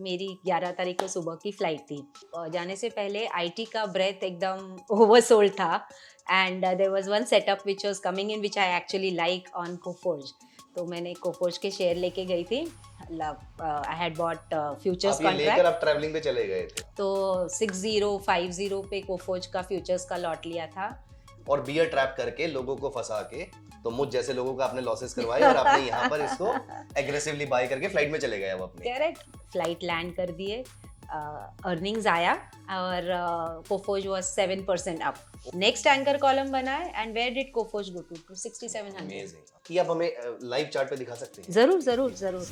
मेरी 11 तारीख को सुबह की फ्लाइट थी। जाने से पहले आईटी का ब्रेथ एकदम ओवरसोल्ड था and there was one setup which was coming in which I actually like on Coforge. तो मैंने कोफोर्ज के शेयर लेके गई थी। आई हैड बॉट फ्यूचर्स आप ये लेकर कॉन्ट्रैक्ट। आप ट्रैवलिंग पे चले गए थे तो 6050 पे कोफोर्ज का फ्यूचर्स का लॉट लिया था। और बियर ट्रैप करके लोगों को फंसा के, तो मुझ जैसे लोगों का आपने लॉसेस करवाए और आपने यहाँ पर इसको एग्रेसिवली बाय करके फ्लाइट में चले गए अब अपने। करेक्ट। फ्लाइट लैंड कर दिए, अर्निंग्स आया और Coforge was 7% up. Next anchor column बना है and where did Coforge go to 6700। Amazing. ये आप हमें लाइव चार्ट पे दिखा सकते हैं? जरूर जरूर जरूर।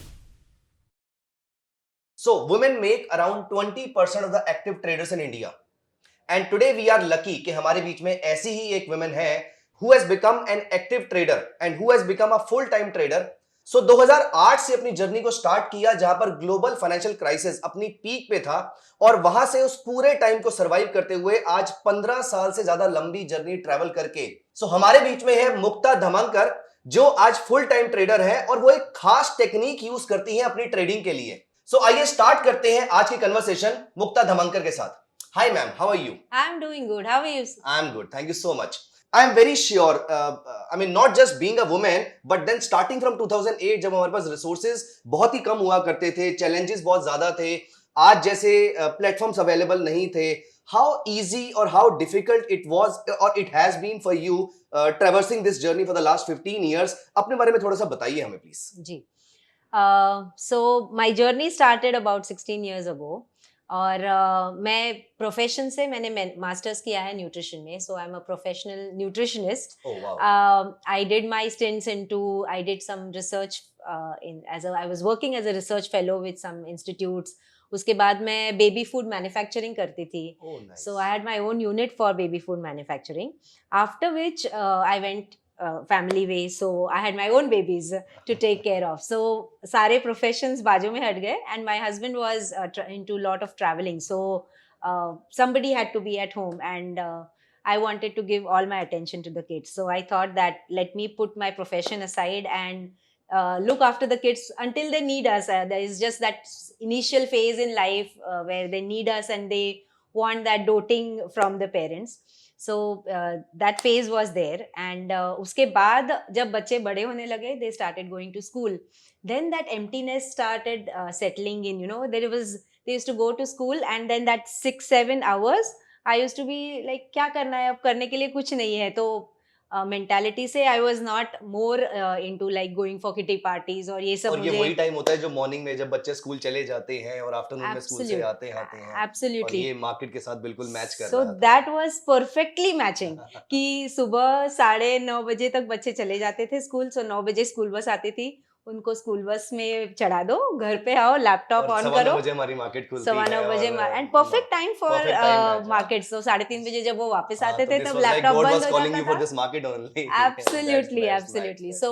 So women make around 20% of the active traders in India. And today we are lucky कि हमारे बीच में ऐसी ही एक women है who has become an active trader and who has become a full time trader. So 2008 से अपनी journey को start किया जहां पर ग्लोबल फाइनेंशियल क्राइसिस अपनी पीक पे था और वहां से उस पूरे टाइम को सरवाइव करते हुए आज 15 साल से ज्यादा लंबी जर्नी ट्रैवल करके हमारे बीच में है मुक्ता धमांकर, जो आज फुल टाइम ट्रेडर है और वो एक खास टेक्निक यूज करती है अपनी ट्रेडिंग के लिए। आइए स्टार्ट करते हैं आज की कन्वर्सेशन मुक्ता धमांकर के साथ। Hi ma'am, how are you? I am doing good, how are you? I am good, thank you so much. I am very sure, I mean not just being a woman, but then starting from 2008 जब हमारे पास resources बहुत ही कम हुआ करते थे, challenges बहुत ज़्यादा थे, आज जैसे platforms available नहीं थे, how easy or how difficult it was or it has been for you traversing this journey for the last 15 years, अपने बारे में थोड़ा सा बताइए हमें प्लीज। जी। So my journey started about 16 years ago और मैं प्रोफेशन से मैंने मास्टर्स किया है न्यूट्रिशन में, so I am a professional nutritionist. Oh wow. I did my stints into, I did some research in as I was working as a research fellow with some institutes. उसके बाद मैं baby food manufacturing करती थी, oh nice. So I had my own unit for baby food manufacturing. After which I went family way, so I had my own babies to take care of, so sare professions baaju mein hat gaye and my husband was into lot of traveling, so somebody had to be at home and I wanted to give all my attention to the kids, so I thought that let me put my profession aside and look after the kids until they need us. There is just that initial phase in life where they need us and they want that doting from the parents. So that phase was there and उसके बाद जब बच्चे बड़े होने लगे, they started going to school, then that emptiness started settling in, you know, they used to go to school and then that 6-7 hours I used to be like क्या करना है, अब करने के लिए कुछ नहीं है, तो मेंटालिटी से I was not more into like going for kitty parties और ये सब। और ये मुझे वही टाइम होता है जो मॉर्निंग में जब बच्चे स्कूल चले जाते हैं और आफ्टरनून में स्कूल से आते हैं और एब्सोल्युटली ये मार्केट के साथ बिल्कुल मैच कर सो रहा था। दैट वाज परफेक्टली मैचिंग कि सुबह 9:30 तक बच्चे चले जाते थे स्कूल, सो 9 बजे स्कूल बस आती थी, उनको स्कूल बस में चढ़ा दो, घर पे आओ, लैपटॉप ऑन करो, 9:15 बजे हमारी मार्केट खुलती 9:15 है and perfect time for market. So 3:30 बजे जब वो वापस आते थे तब लैपटॉप बंद हो जाता था। Absolutely absolutely. So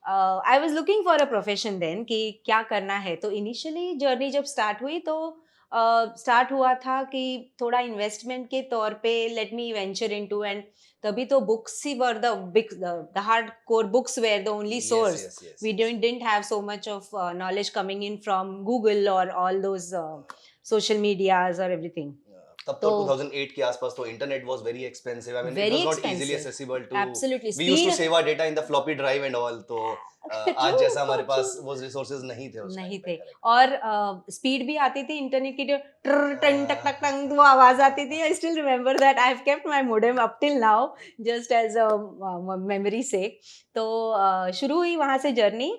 I was looking for a profession then कि क्या करना है, तो इनिशियली जर्नी जब स्टार्ट हुई तो स्टार्ट हुआ था कि थोड़ा इन्वेस्टमेंट के तौर पे let me venture into, and तभी तो बुक्स ही were the big the hardcore books were the only source, we didn't have so much of knowledge coming in from Google or all those social medias or everything. तब तो 2008 के आसपास तो internet was very expensive, I mean it was not easily accessible to, absolutely we used to save our data in the floppy drive and all, तो आज जैसा हमारे पास वो रिसोर्सेज नहीं थे उस टाइम नहीं पे। थे, और स्पीड भी आती थी इंटरनेट की, जो ट्र टन टक टक टंग वो आवाज आती थी। I still remember that, I have kept my modem up till now just as a memory sake. तो शुरू हुई वहां से जर्नी।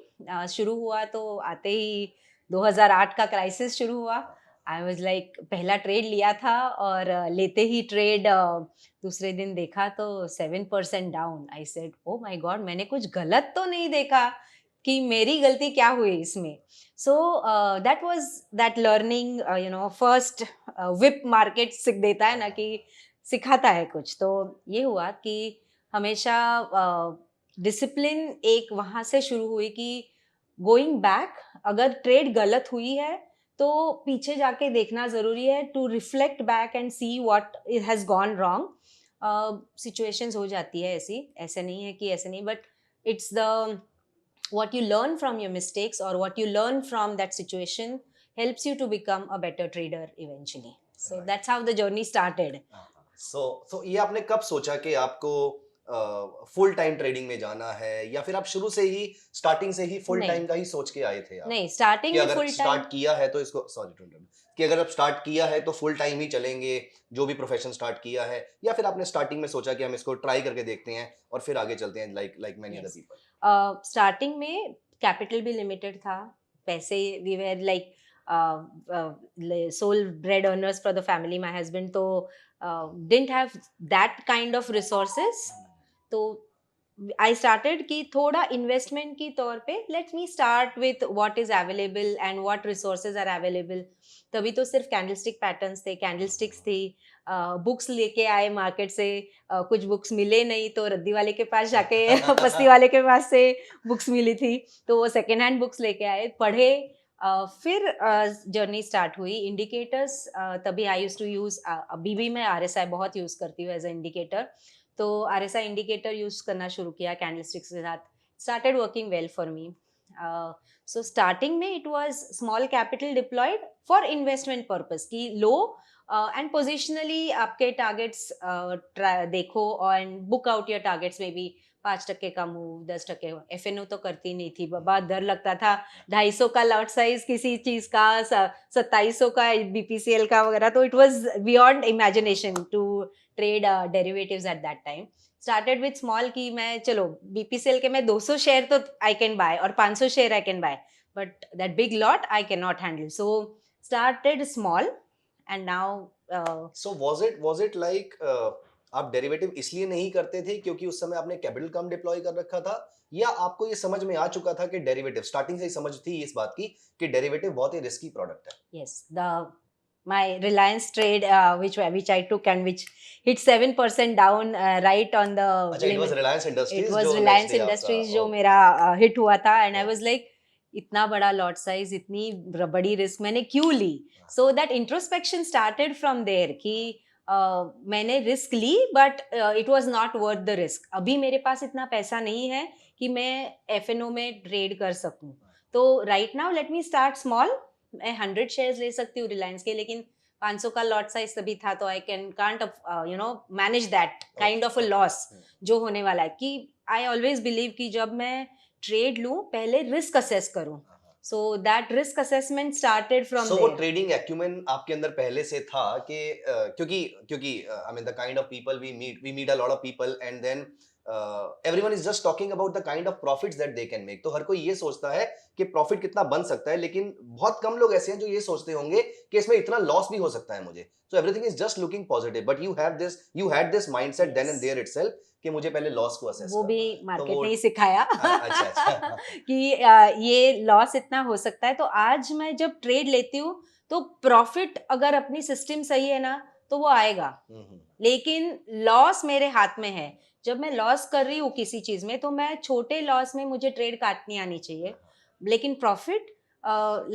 शुरू हुआ तो आते ही 2008 का क्राइसिस शुरू हुआ। आई वाज लाइक पहला ट्रेड लिया था और लेते ही ट्रेड दूसरे दिन देखा तो 7% down. I said oh my God, मैंने कुछ गलत तो नहीं देखा, कि मेरी गलती क्या हुई इसमें। सो that was that learning, you know, first whip market सीख देता है ना, कि सिखाता है कुछ। तो ये हुआ कि हमेशा डिसिप्लिन एक वहाँ से शुरू हुई कि गोइंग बैक, अगर ट्रेड गलत हुई है तो पीछे जाके देखना ज़रूरी है, to reflect back and see what it has gone wrong. Situations हो जाती है ऐसी, ऐसे नहीं है कि ऐसे नहीं, but it's the what you learn from your mistakes or what you learn from that situation helps you to become a better trader eventually. So that's how the journey started. सो ये आपने कब सोचा कि आपको फुल टाइम ट्रेडिंग में जाना है, या फिर आप शुरू से ही स्टार्टिंग से ही फुल नहीं टाइम का ही सोच के आए थे आप नहीं, स्टार्टिंग कि में अगर फुल टाइम स्टार्ट किया है तो इसको, सॉरी टू इंटरप्ट, कि अगर आप स्टार्ट किया है तो फुल टाइम ही चलेंगे जो भी प्रोफेशन स्टार्ट किया है, या फिर आपने स्टार्टिंग में सोचा कि हम इसको ट्राई करके देखते हैं और फिर आगे चलते हैं like like many other Yes. People? Starting में कैपिटल भी लिमिटेड था, पैसे we were like sole bread earners for the family, my husband तो didn't have that kind of resources. तो आई स्टार्टेड कि थोड़ा इन्वेस्टमेंट की तौर पे let me start with what is available and what resources are available. तभी तो सिर्फ कैंडलस्टिक पैटर्न्स थे, कैंडलस्टिक्स थी, बुक्स लेके आए मार्केट से, कुछ बुक्स मिले नहीं तो रद्दी वाले के पास जाके पस्ती वाले के पास से बुक्स मिली थी, तो वो सेकेंड हैंड बुक्स लेके आए, पढ़े. फिर जर्नी स्टार्ट हुई. इंडिकेटर्स तभी आई यूज टू यूज, अभी भी मैं RSI बहुत यूज करती हूँ एज अ इंडिकेटर. तो RSI इंडिकेटर यूज करना शुरू किया कैंडलस्टिक्स के साथ. Started working well for me. So starting में it was small capital deployed for investment purpose की लो एंड पोजिशनली आपके टारगेट्स देखो and book out your targets में भी 5% का मूव, 10%. FNO तो करती नहीं थी बाबा, डर लगता था 250 का लॉट साइज किसी चीज का, 2700 का BPCL का वगैरह, तो it was beyond imagination to trade derivatives at that time. Started with small की मैं चलो BPCL के मैं 200 शेयर तो आई कैन बाय और 500 share I can buy, but that big lot I can not handle. So started small and now so was it like आप derivative इसलिए नहीं करते थे क्योंकि उस समय आपने कैपिटल कम डिप्लॉय कर रखा था, या आपको ये समझ में आ चुका था कि डेरिवेटिव स्टार्टिंग से ही समझ थी इस बात की कि डेरिवेटिव बहुत ही रिस्की प्रोडक्ट है? yes, my Reliance trade, which I took and which hit 7% down, right on the अच्छा, it was limit. Reliance It industries was जो नेक्स्ट Reliance डे आपका, Industries जो ओ, मेरा हिट हुआ था, and I oh, was like इतना बड़ा lot size, इतनी बड़ी रिस्क मैंने क्यों ली. So that introspection started from there कि मैंने रिस्क ली but it was not worth the risk. अभी मेरे पास इतना पैसा नहीं है कि मैं FNO में ट्रेड कर सकूं. तो right now let me start small. मैं 100 शेयर्स ले सकती हूँ रिलायंस के, लेकिन 500 का लॉट साइज तभी था, तो I can can't manage that kind of a loss जो होने वाला है. कि आई ऑलवेज बिलीव कि जब मैं ट्रेड लूं पहले रिस्क असेस करूं. So that risk assessment started from so वो देयर. ट्रेडिंग एक्यूमेन आपके अंदर पहले से था कि क्योंकि क्योंकि I mean the kind of people we meet a lot of people and then everyone is just talking about the kind of profits that they can make. तो हर कोई ये सोचता है कि प्रॉफिट कितना बन सकता है, लेकिन बहुत कम लोग ऐसे हैं जो ये सोचते होंगे कि इसमें इतना लॉस भी हो सकता है मुझे. So everything is just looking positive, but you had this mindset then and there itself कि मुझे पहले लॉस को असेस वो भी करना है. तो मार्केट वो ने ही सिखाया अच्छा अच्छा. कि ये लॉस इतना हो सकता है. तो आज मैं जब ट्रेड लेती हूँ तो प्रॉफिट अगर अपनी सिस्टम सही है ना तो वो आएगा, लेकिन लॉस मेरे हाथ में है. जब मैं लॉस कर रही हूँ किसी चीज में तो मैं छोटे लॉस में मुझे ट्रेड काटनी आनी चाहिए, लेकिन प्रॉफिट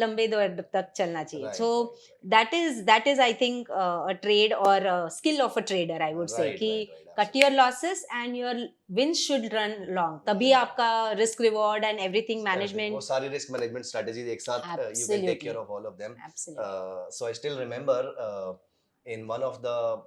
लंबे दौर तक चलना चाहिए. Right, so right. that is I think a trade or a skill of a trader, I would say, Right, कि right, right, cut your losses and your wins should run long. तभी आपका risk reward and everything वो management. सारी risk management strategies एक साथ you can take care Absolutely. Of all of them. Absolutely. So I still remember in one of the,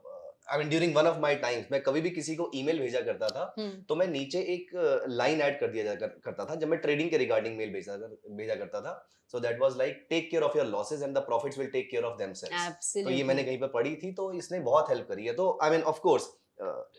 I mean during one of my times, मैं कभी भी किसी को email भेजा करता था तो मैं नीचे एक लाइन ऐड कर दिया करता था जब मैं ट्रेडिंग के रिगार्डिंग मेल भेजा करता था. So that was like take care of your losses and the profits will take care of themselves. तो ये मैंने Absolutely. कहीं पर पढ़ी थी, तो इसने बहुत हेल्प करी है. तो I mean of course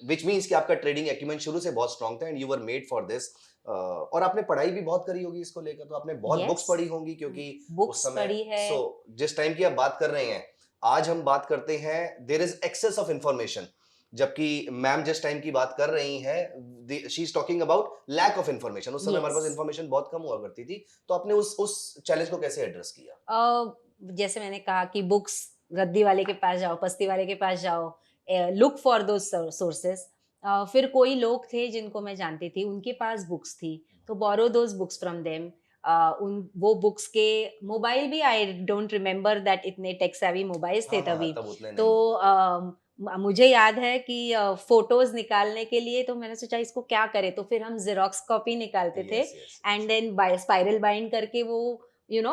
which means कि आपका ट्रेडिंग एक्यूमेंट शुरू से बहुत स्ट्रांग था and you were made for this. और आपने पढ़ाई भी बहुत करी होगी इसको लेकर, तो आपने बहुत बुक्स Yes. पढ़ी होंगी क्योंकि Books उस समय, पढ़ी है. सो जिस टाइम की आप बात कर रहे हैं, आज हम बात करते हैं there is excess of information, जबकि मैम जिस टाइम की बात कर रही हैं she is talking about lack of information. उस समय हमारे पास Yes. इंफॉर्मेशन बहुत कम हुआ करती थी. तो आपने उस चैलेंज को कैसे एड्रेस किया? जैसे मैंने कहा कि बुक्स, रद्दी वाले के पास जाओ, पस्ती वाले के पास जाओ, लुक फॉर दो सोर्सेस. फिर कोई लोग थे जिनको मैं जानती थी, उनके पास बुक्स थी, तो बोरो दोज बुक्स फ्रॉम देम. उन वो बुक्स के मोबाइल भी, आई डोंट रिमेम्बर दैट इतने टेक सेवी मोबाइल्स थे हाँ हाँ, तभी. तब उतने तो नहीं. मुझे याद है कि फोटोज निकालने के लिए तो मैंने सोचा इसको क्या करें, तो फिर हम जेरोक्स कॉपी निकालते थे Yes, yes, yes. And then spiral bind करके वो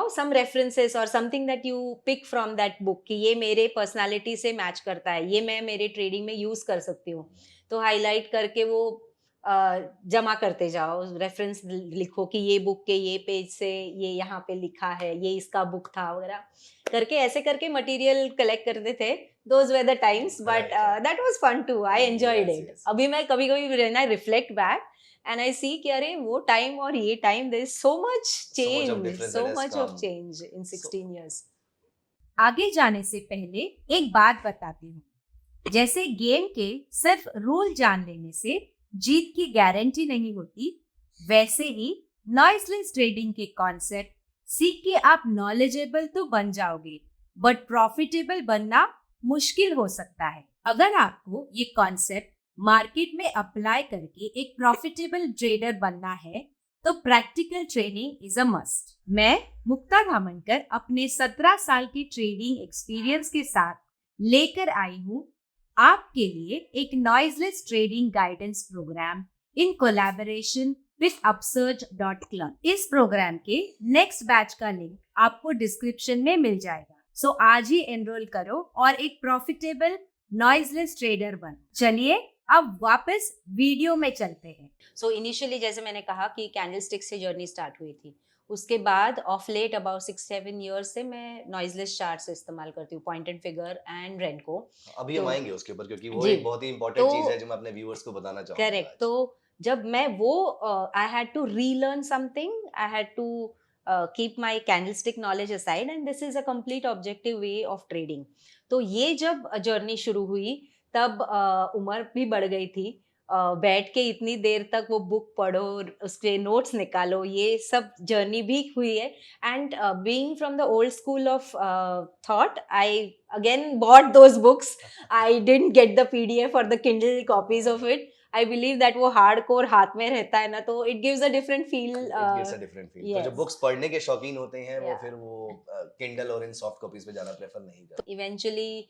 some references or something that you pick from that book कि ये मेरे personality से match करता है, ये मैं मेरे trading में use कर सकती हूँ. तो highlight करके वो जमा करते जाओ, रेफरेंस लिखो कि ये बुक के ये पेज से ये यहाँ पे लिखा है, ये इसका बुक था वगैरह करके, ऐसे करके मटेरियल कलेक्ट करते थे. Those were the times, but that was fun too. I enjoyed it. अभी मैं कभी कभी when I reflect back and I see कि अरे वो टाइम और ये time, there is so much change, so much of change in 16 years. आगे जाने से पहले एक बात बताती हूँ. जैसे गेम के सिर्फ रूल जान लेने से जीत की गारंटी नहीं होती, वैसे ही नॉइसलेस ट्रेडिंग के कॉन्सेप्ट सीख के आप नॉलेजेबल तो बन जाओगे, बट प्रॉफिटेबल बनना मुश्किल हो सकता है. अगर आपको ये कॉन्सेप्ट मार्केट में अप्लाई करके एक प्रॉफिटेबल ट्रेडर बनना है तो practical training is a must. मैं मुक्ता धामनकर अपने 17 साल की ट्रेडिंग एक्सपीरियंस के साथ लेकर आई हूँ आपके लिए एक noiseless trading guidance program in collaboration with upsurge.club. इस प्रोग्राम के नेक्स्ट बैच का लिंक आपको डिस्क्रिप्शन में मिल जाएगा. सो आज ही एनरोल करो और एक प्रॉफिटेबल नॉइजलेस ट्रेडर बन. चलिए अब वापस वीडियो में चलते हैं. सो इनिशियली जैसे मैंने कहा कि कैंडलस्टिक से जर्नी स्टार्ट हुई थी. उसके बाद ऑफ लेट अबाउट 6-7 years से मैं नॉइजलेस चार्ट्स इस्तेमाल करती हूँ, पॉइंट एंड फिगर एंड रेनको. अभी हम आएंगे उसके ऊपर क्योंकि वो जी. एक बहुत ही इंपॉर्टेंट तो चीज है जो मैं अपने व्यूअर्स को बताना चाहूंगा. करेक्ट. तो जब मैं वो I had to relearn something, I had to keep my candlestick knowledge aside and this is a complete objective way of trading. तो ये जब जर्नी शुरू हुई तब उम्र भी बढ़ गई थी. बैठ के इतनी देर तक वो बुक पढ़ो, उसके नोट्स निकालो, ये सब जर्नी भी हुई है. And being from the old school of thought, I again bought those books. I didn't get the PDF और the Kindle copies of it. I believe that वो हार्ड कोर हाथ में रहता है ना, तो it gives a different feel. तो जो बुक्स पढ़ने के शौकीन होते हैं वो Yeah. फिर वो किंडल और इन सॉफ्ट कॉपीज पे जाना प्रेफर नहीं करते. इवेंचुअली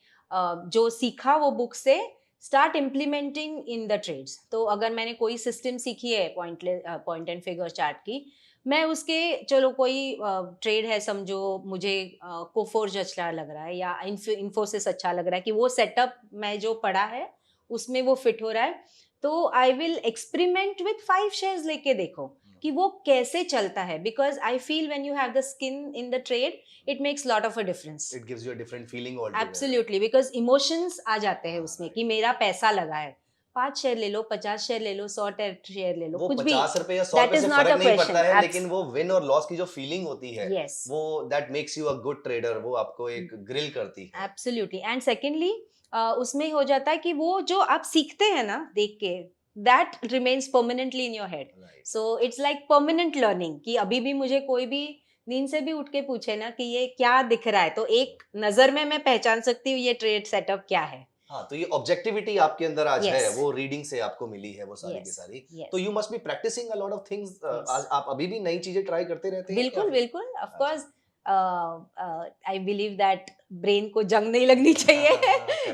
जो सीखा वो बुक से start implementing in the trades. तो अगर मैंने कोई सिस्टम सीखी है पॉइंट एंड फिगर चार्ट की, मैं उसके चलो कोई ट्रेड है समझो, मुझे कोफोर्ज अच्छा लग रहा है या इन्फोसिस अच्छा लग रहा है कि वो सेटअप मैं जो पढ़ा है उसमें वो फिट हो रहा है, तो I will experiment with 5 shares लेके देखो कि वो कैसे चलता है. Because I feel when you have the skin in the trade, it makes lot of a difference. It gives you a different feeling altogether. Absolutely, because emotions आ जाते हैं उसमें कि मेरा पैसा लगा है. 5 शेयर ले लो, 50 शेयर ले लो, 100 शेयर ले लो, वो कुछ भी. 50 रुपए या 100 रुपए से फर्क नहीं पड़ता है, लेकिन वो विन और लॉस की जो फीलिंग होती है, Yes. वो that makes you a good trader, वो आपको एक ग्रिल करती है. Absolutely. And secondly, उसमें हो जाता है कि वो जो आप सीखते हैं ना देख के, that remains permanently in your head. Right. So it's like permanent learning कि अभी भी मुझे कोई भी नींद से भी उठ के पूछे ना कि ये क्या दिख रहा है, तो एक नजर में मैं पहचान सकती हूँ ये ट्रेड सेटअप क्या है. हाँ, तो ये ऑब्जेक्टिविटी आपके अंदर आज Yes. है, वो रीडिंग से आपको मिली है वो सारी की Yes. सारी. Yes. तो you must be practicing a lot of things. Yes. आज आप अभी भी नई चीजें ट्राई करते रहते हैं? बिल्कुल बिल्कुल. Of course I believe that brain को जंग नहीं लगनी चाहिए.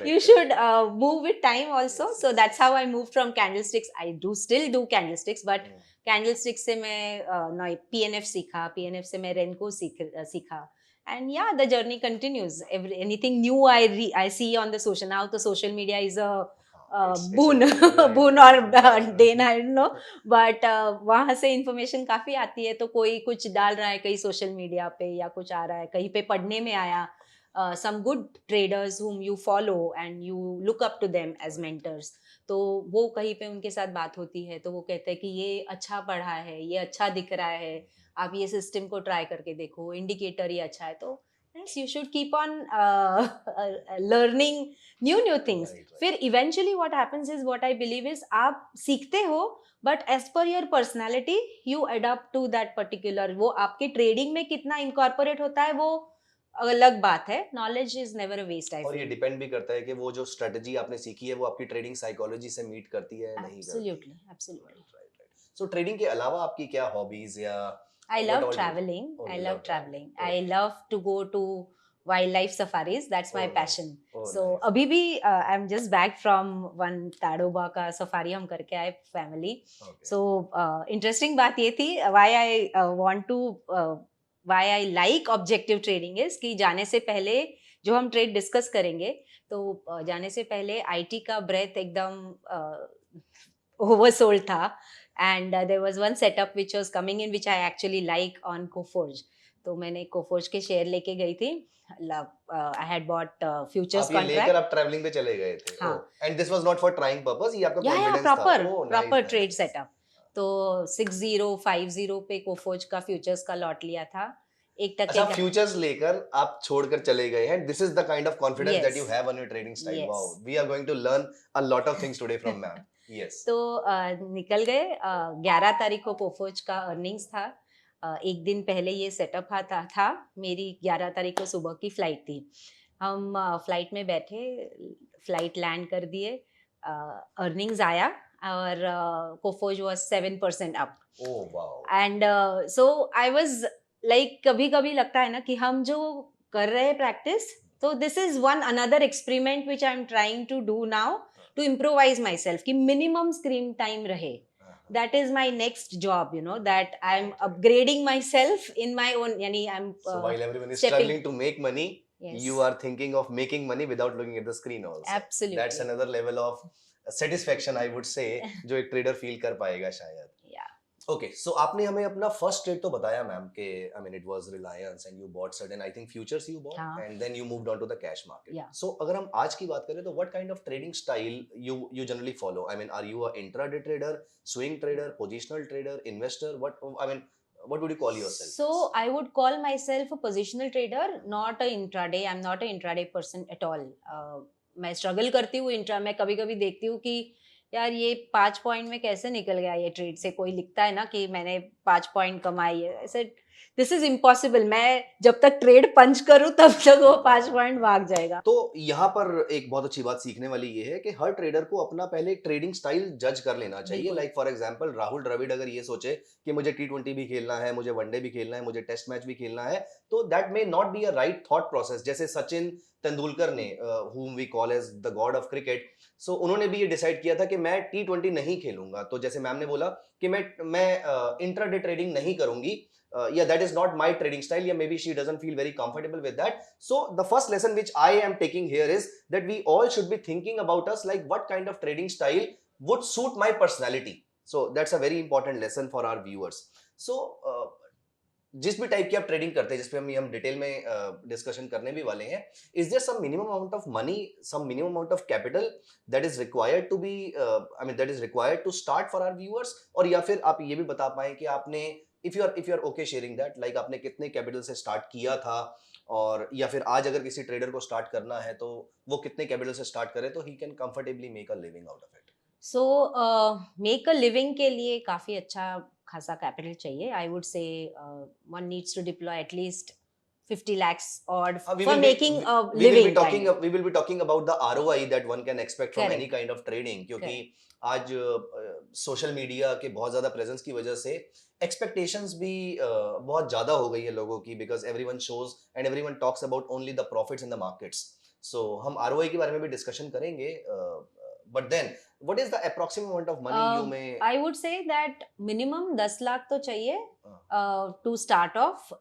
You should move with time also. Yes, So yes. that's how I moved from candlesticks. I do still do candlesticks, but candlesticks से मैं PNF सीखा, PNF से मैं रेनको सीखा. And yeah, the journey continues. Anything new I see on the social now, the social media is a boon boon or then I don't know, but वहाँ से information काफ़ी आती है. तो कोई कुछ डाल रहा है कहीं सोशल मीडिया पे या कुछ आ रहा है कहीं पे पढ़ने में आया, some good traders whom you follow and you look up to them as mentors. तो वो कहीं पे उनके साथ बात होती है तो वो कहते हैं कि ये अच्छा पढ़ा है, ये अच्छा दिख रहा है, आप ये सिस्टम को ट्राई करके देखो, इंडिकेटर ये अच्छा है. तो yes, you should keep on learning new things. Right, right. फिर eventually what happens is, what I believe is, आप सीखते हो but as per your personality you adapt to that particular. वो आपके ट्रेडिंग में कितना incorporate होता है वो अलग बात है. Knowledge is never a waste. I और ये डिपेंड भी करता है कि वो जो स्ट्रेटजी आपने सीखी है वो आपकी ट्रेडिंग साइकोलॉजी से मीट करती है नहीं करती. Absolutely absolutely. सो ट्रेडिंग के अलावा आपकी क्या हॉबीज या I What love all do you- traveling. Oh, I you love love traveling. traveling. I love to go to wildlife safaris. That's my Oh, nice. passion. Oh, So nice. अभी भी I'm just back from one Tadoba का safari हम करके आए family. Okay. So interesting बात ये थी why I want to why I like objective trading is कि जाने से पहले जो हम ट्रेड डिस्कस करेंगे, तो जाने से पहले आईटी का ब्रेथ एकदम ओवरसोल्ड था, and there was one setup which was coming in which I actually like on Coforge. तो मैंने कोफोर्ज के शेयर लेके गई थी। आई हैड बॉट फ्यूचर्स आप ये लेकर कॉन्ट्रैक्ट। आप ट्रैवलिंग पे चले गए थे। हाँ। And this was not for trying purpose, ये आपका या कॉन्फिडेंस था। Proper oh proper nice trade nice. Setup. तो 6050 पे कोफोर्ज का फ्यूचर्स का लॉट लिया था, 1% अच्छा, का। फ्यूचर्स लेकर आप छोड़कर चले गए हैं। This is the kind of confidence that you yes, have on your trading style. Wow, yes. We are going to learn a lot of things today from ma'am. Yes. तो निकल गए। 11 तारीख को कोफोर्ज का अर्निंग्स था। एक दिन पहले ये सेटअप था। मेरी 11 तारीख को सुबह की फ्लाइट थी। हम फ्लाइट में बैठे, फ्लाइट लैंड कर दिए, अर्निंग्स आया और Coforge was 7% up. Oh wow. And so I was like, कभी कभी लगता है ना कि हम जो कर रहे हैं प्रैक्टिस, तो this is one another experiment which I am trying to do now to improvise myself कि मिनिमम स्क्रीन टाइम रहे। That is my next job, you know, that I'm upgrading myself in my own, yani I'm So while everyone is stepping. struggling to make money, Yes. you are thinking of making money without looking at the screen also. Absolutely. That's another level of satisfaction, I would say, जो एक trader feel कर पाएगा शायद। Yeah. Okay, सो आपने हमें अपना first trade तो बताया मैम के I mean it was Reliance and you bought certain I think futures you bought हाँ. And then you moved on to the cash market. Yeah. So अगर हम आज की बात करें तो what kind of trading style you generally follow? I mean are you a intraday trader, swing trader, positional trader, investor? What I mean what would you call yourself? So I would call myself a positional trader, not a intraday. I'm not a intraday person at all. मैं struggle करती हूँ intra. मैं कभी कभी देखती हूँ कि यार ये 5 पॉइंट में कैसे निकल गया ये ट्रेड से। कोई लिखता है ना कि मैंने 5 पॉइंट कमाई है, ऐसे दिस इज इम्पॉसिबल। मैं जब तक ट्रेड पंच करूँ तब तक वो 5 पॉइंट भाग जाएगा। तो यहाँ पर एक बहुत अच्छी बात सीखने वाली ये है कि हर ट्रेडर को अपना पहले ट्रेडिंग स्टाइल जज कर लेना चाहिए। बिल्कुल। Like for example Rahul Dravid अगर ये सोचे कि मुझे T20 भी खेलना है, मुझे वनडे भी खेलना है, मुझे टेस्ट मैच भी खेलना है, तो that may not be a right thought process. जैसे सचिन तेंदुलकर ने whom we call as the god of cricket, सो उन्होंने भी ये डिसाइड किया था कि मैं T20 नहीं खेलूंगा। तो जैसे मैम ने बोला कि मैं इंट्राडे ट्रेडिंग नहीं करूंगी, yeah, that is not my trading style, yeah, maybe she doesn't feel very comfortable with that. So the first lesson which I am taking here is that we all should be thinking about us, like what kind of trading style would suit my personality. So that's a very important lesson for our viewers. So जिस भी type की आप trading करते हैं, जिस पे हम detail में डिस्कशन करने भी वाले हैं, is there some minimum amount of money, some minimum amount of capital that is required to be I mean that is required to start for our viewers? और या फिर आप ये भी बता पाएं कि आपने if you are okay sharing that, like आपने कितने कैपिटल से स्टार्ट किया था, और या फिर आज अगर किसी ट्रेडर को स्टार्ट करना है तो वो कितने कैपिटल से स्टार्ट करे तो he can comfortably make a living out of it? So make a living के लिए काफी अच्छा खासा कैपिटल चाहिए। I would say one needs to deploy at least 50 lakhs odd for making a living. We will be talking about the ROI that one can expect from Correct. any kind of trading, क्योंकि आज social media के बहुत ज्यादा presence की वजह से expectations भी बहुत ज्यादा हो गई है लोगों की, because everyone shows and everyone talks about only the profits in the markets. So हम ROI के बारे में भी डिस्कशन करेंगे, but then what is the approximate amount of money you may? I would say that minimum 10 lakh तो चाहिए to start off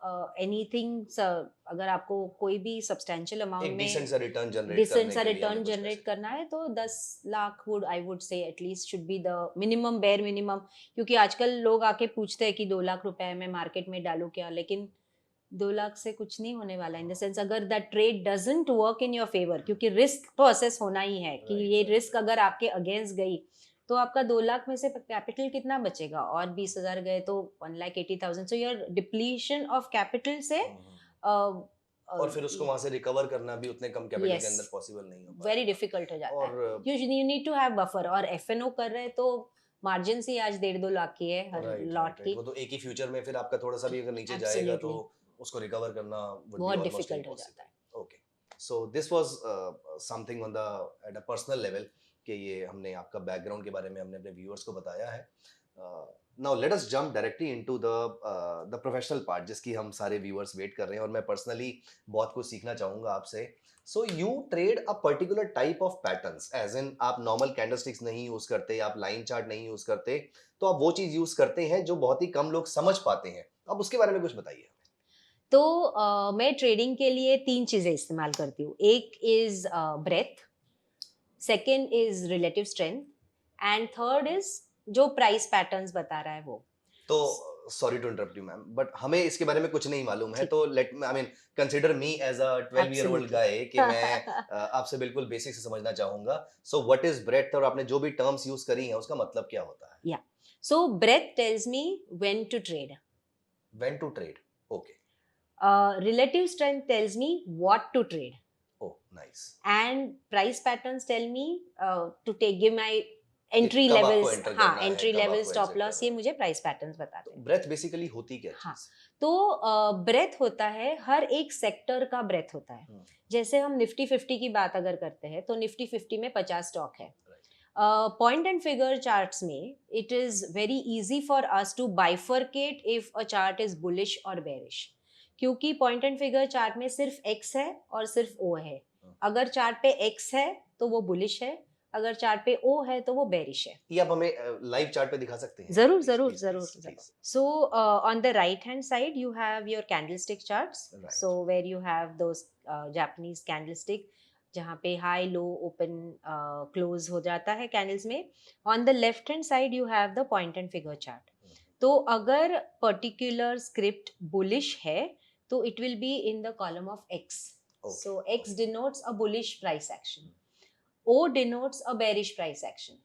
anything. अगर आपको कोई भी substantial amount एक में decent सा return generate decent सा करने के लिए return हमें कुछ generate पैसे। करना है तो 10 lakh I would say at least should be the minimum, bare minimum. क्योंकि आजकल लोग आके पूछते हैं कि 2 लाख रुपए मैं मार्केट में डालूं क्या, लेकिन 2 लाख से कुछ नहीं होने वाला। इन द सेंस अगर that trade doesn't work in your favour, क्योंकि रिस्क तो असेस होना ही है कि ये रिस्क अगर आपके अगेंस्ट गई तो आपका 2 लाख में से कैपिटल कितना बचेगा, और 20,000 गए तो 1,80,000। So your depletion of capital से और फिर उसको वहां से रिकवर करना भी उतने कम कैपिटल Yes. के अंदर पॉसिबल नहीं हो वेरी डिफिकल्ट हो जाता है। और you need to have buffer. और एफएनओ कर रहे हैं तो मार्जिन ही आज 1.5-2 लाख की है हर लॉट की। वो तो एक ही फ्यूचर में फिर आपका थोड़ा सा भी अगर नीचे जाएगा तो उसको रिकवर करना would be बहुत almost डिफिकल्ट हो impossible. जाता है। Okay, so this was something on the at a personal level कि ये हमने आपका बैकग्राउंड के बारे में हमने अपने व्यूअर्स को बताया है। Now let us jump directly into the professional part जिसकी हम सारे व्यूअर्स वेट कर रहे हैं, और मैं पर्सनली बहुत कुछ सीखना चाहूँगा आपसे। So you trade a particular type of patterns, as in आप नॉर्मल कैंडलस्टिक्स नहीं यूज करते, आप लाइन चार्ट नहीं यूज करते, तो आप वो चीज यूज करते हैं जो बहुत ही कम लोग समझ पाते हैं। अब उसके बारे में कुछ बताइए। तो मैं ट्रेडिंग के लिए 3 चीज़ें इस्तेमाल करती हूँ। एक is breadth, second is relative strength and third is जो प्राइस पैटर्न्स बता रहा है वो। तो sorry to interrupt you ma'am, but हमें इसके बारे में कुछ नहीं मालूम है, ठीक। तो let I mean consider me as a 12-year-old Absolutely. Guy कि मैं आपसे बिल्कुल बेसिक से समझना चाहूंगा। सो व्हाट इज ब्रेथ, और आपने जो भी टर्म्स यूज करी हैं उसका मतलब क्या होता है? Yeah. So breath tells me when to trade. When to trade, okay, Relative strength tells me what to trade. Oh nice. And price patterns tell me to give my entry कब आपको levels. Enter हाँ, करना है, entry कब level आपको stop exit loss करना ये है। मुझे price patterns बताते हैं। ब्रेथ बेसिकली होती क्या हाँ, चीज? तो ब्रेथ होता है, हर एक सेक्टर का ब्रेथ होता है। हम्म। जैसे हम निफ्टी 50 की बात अगर करते हैं तो निफ्टी 50 में 50 स्टॉक है। Right. Point and figure charts में it is very easy for us to bifurcate if a chart is bullish और बेरिश, क्योंकि पॉइंट एंड फिगर चार्ट में सिर्फ एक्स है और सिर्फ ओ है। अगर चार्ट पे एक्स है तो वो बुलिश है, अगर चार्ट पे ओ है तो वो बेरिश है। ये आप हमें लाइव चार्ट पे दिखा सकते हैं? जरूर Please, जरूर please, जरूर please, जरूर। please. So on the right hand side you have your candlestick charts. Right. So where you have those Japanese candlestick जहाँ पे हाई लो ओपन क्लोज हो जाता है कैंडल्स में। On the left hand side you have the point and figure chart. तो अगर particular script bullish है तो it will be in the column of X. So X denotes a bullish price action, O denotes a bearish price action.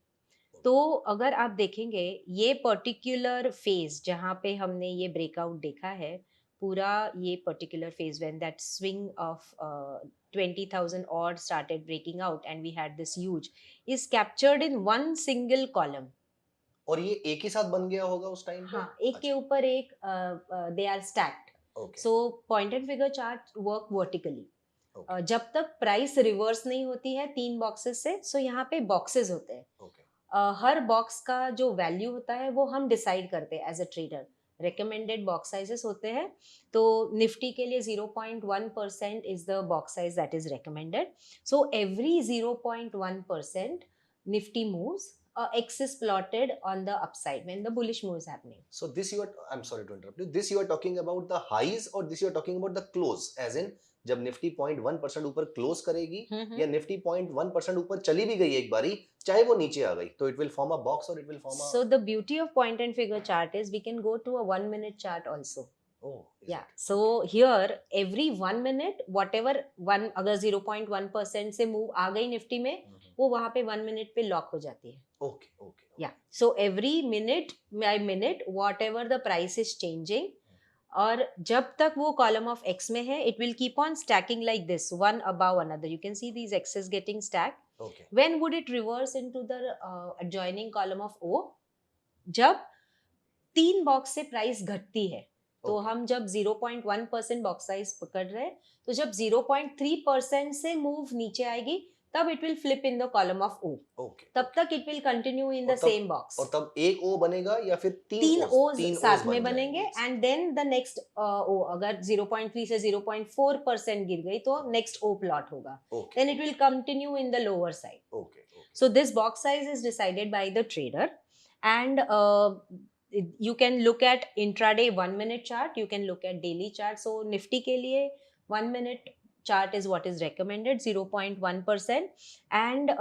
तो अगर आप देखेंगे ये particular phase जहाँ पे हमने ये ब्रेकआउट देखा है, पूरा ये particular phase when that swing of 20,000 और started breaking out and we had this huge is captured in one single column. और ये एक ही साथ बन गया होगा उस टाइम पे? हाँ, एक के ऊपर एक they are stacked. Okay, so point and figure chart work vertically. Okay, जब तक प्राइस रिवर्स नहीं होती है 3 बॉक्सेस से, सो यहाँ पे बॉक्सेस होते हैं। ओके, हर बॉक्स का जो वैल्यू होता है वो हम डिसाइड करते हैं as a trader. Recommended box sizes होते हैं, तो निफ्टी के लिए 0.1% is the box size that is recommended. So every 0.1% Nifty moves x is plotted on the upside when the bullish move is happening. so this you are, I'm sorry to interrupt you, this you are talking about the highs or this you are talking about the close, as in जब Nifty 0.1% ऊपर close करेगी या Nifty 0.1% ऊपर चली भी गई एक बारी, चाहे वो नीचे आ गई, तो it will form a box और it will form a. So the beauty of point and figure chart is we can go to a 1 minute chart also. oh Yeah, so here every 1 minute whatever one अगर 0.1% से move आ गई Nifty में, वो वहां पे 1 minute पे lock हो जाती है। ओके, ओके, या so every minute by minute whatever the price is changing, और जब तक वो कॉलम ऑफ एक्स में है it will keep on stacking like this one above another. You can see these X's getting stack. Okay, when would it reverse into the adjoining column of O? जब 3 box से price घटती है। तो Okay. हम जब 0.1% box size पकड़ रहे हैं, तो जब 0.3% से मूव नीचे आएगी तब it will flip in the column of O. Okay, तब तक it will continue in the और तब- सेम बॉक्स। और तब एक ओ बनेगा या फिर तीन ओज तीन साथ O's में बन बनेंगे जाएंगे? एंड देन द नेक्स्ट ओ अगर 0.3 से 0.4% गिर गई तो नेक्स्ट ओ प्लॉट होगा। Okay, then it will continue in the lower side. Okay, okay, So this box size is decided by the trader, and you can look at intraday 1 minute chart, you can look at daily chart. So Nifty के लिए 1 minute chart is what is recommended, 0.1%. And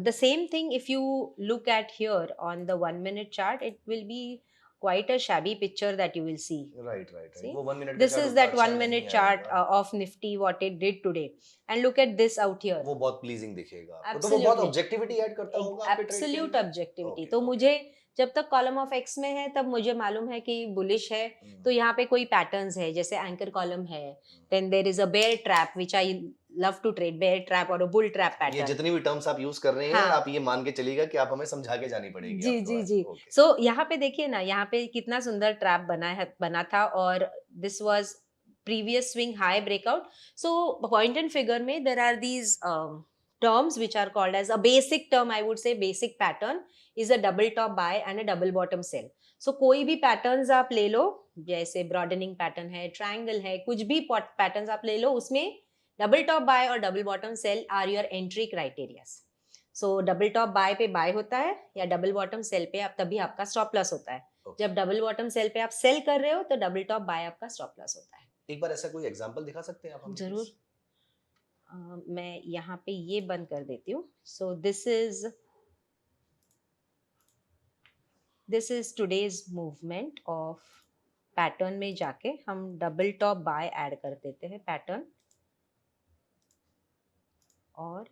the same thing if you look at here on the 1 minute chart, it will be quite a shabby picture that you will see. Right, right, See? वो 1 minute This is that 1 minute chart of Nifty, what it did today. And look at this out here. वो बहुत pleasing दिखेगा आपको, तो वो Absolutely. बहुत objectivity add करता होगा आपके ट्रेड के एब्सोल्यूट लिए? ऑब्जेक्टिविटी। Okay, तो okay. मुझे जब तक कॉलम ऑफ एक्स में है तब मुझे मालूम है कि बुलिश है, तो यहाँ पे कोई पैटर्न्स है, जैसे एंकर कॉलम है, then there is a bear trap which I love to trade, bear trap और अ बुल ट्रैप ये पैटर्न। जितनी भी टर्म्स आप यूज कर रहे हैं, हाँ। आप ये मान के चलिएगा कि आप हमें समझा के जानी पड़ेगी जी आपको जी आज। जी। Okay. सो यहाँ पे देखिए ना, यहाँ पे कितना सुंदर ट्रैप बना था, और this was previous swing high breakout. So point and figure में there are these terms which are called as a basic term, I would say basic pattern is a double top buy and a double bottom sell. So कोई भी patterns आप ले लो, जैसे broadening pattern है, triangle है, कुछ भी patterns आप ले लो, उसमें double top buy और double bottom sell are your entry criteria. So double top buy पे buy होता है या double bottom sell पे आप तभी आपका stop loss होता है। Okay. जब double bottom sell पे आप sell कर रहे हो तो double top buy आपका stop loss होता है। एक बार ऐसा कोई एग्जांपल दिखा सकते हैं आप हमें? जरूर। मैं यहाँ पे ये बंद कर देती हूँ. So this is today's movement of pattern में जाके हम डबल टॉप बाय ऐड कर देते हैं पैटर्न और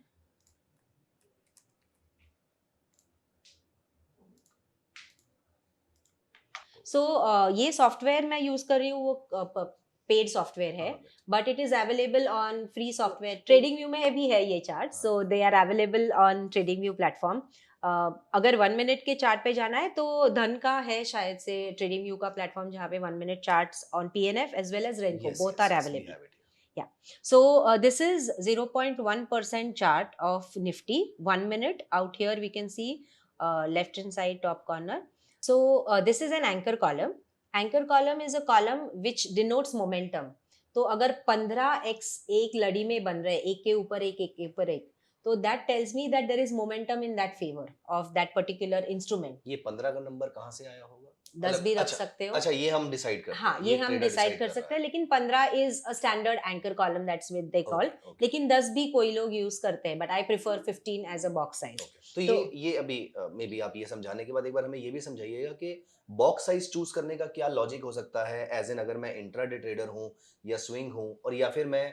ये सॉफ्टवेयर मैं यूज कर रही हूँ वो पेड सॉफ्टवेयर है but it is available on free software. TradingView में भी है ये chart. So they are available on TradingView platform. अगर 1 मिनट के चार्ट पे जाना है तो धन का है शायद से ट्रेडिंग व्यू का प्लेटफॉर्म जहाँ पे 1 minute charts on PNF as well as renko both are available. Yeah. So this is 0.1% chart of Nifty 1 minute. Out here we can see left hand side top corner. So this is an anchor column. Anchor column is a column which denotes momentum. तो अगर 15x एक लड़ी में बन रहे एक के ऊपर एक के ऊपर एक तो that tells me that there is momentum in that favor of that particular instrument. ये 15 का नंबर कहाँ से आया होगा? 10 भी रख सकते हो. अच्छा ये हम डिसाइड करते हैं. हाँ ये हम डिसाइड कर सकते हैं लेकिन 15 is a standard anchor column that's what they call. लेकिन 10 भी कोई लोग यूज करते हैं but I prefer 15 as a box size. तो ये अभी मे बी आप ये समझाने के बाद एक बार हमें ये भी समझाइएगा कि बॉक्स साइज चूज करने का क्या लॉजिक हो सकता है. एज इन अगर मैं इंट्राडे ट्रेडर हूँ या स्विंग हूँ और या फिर मैं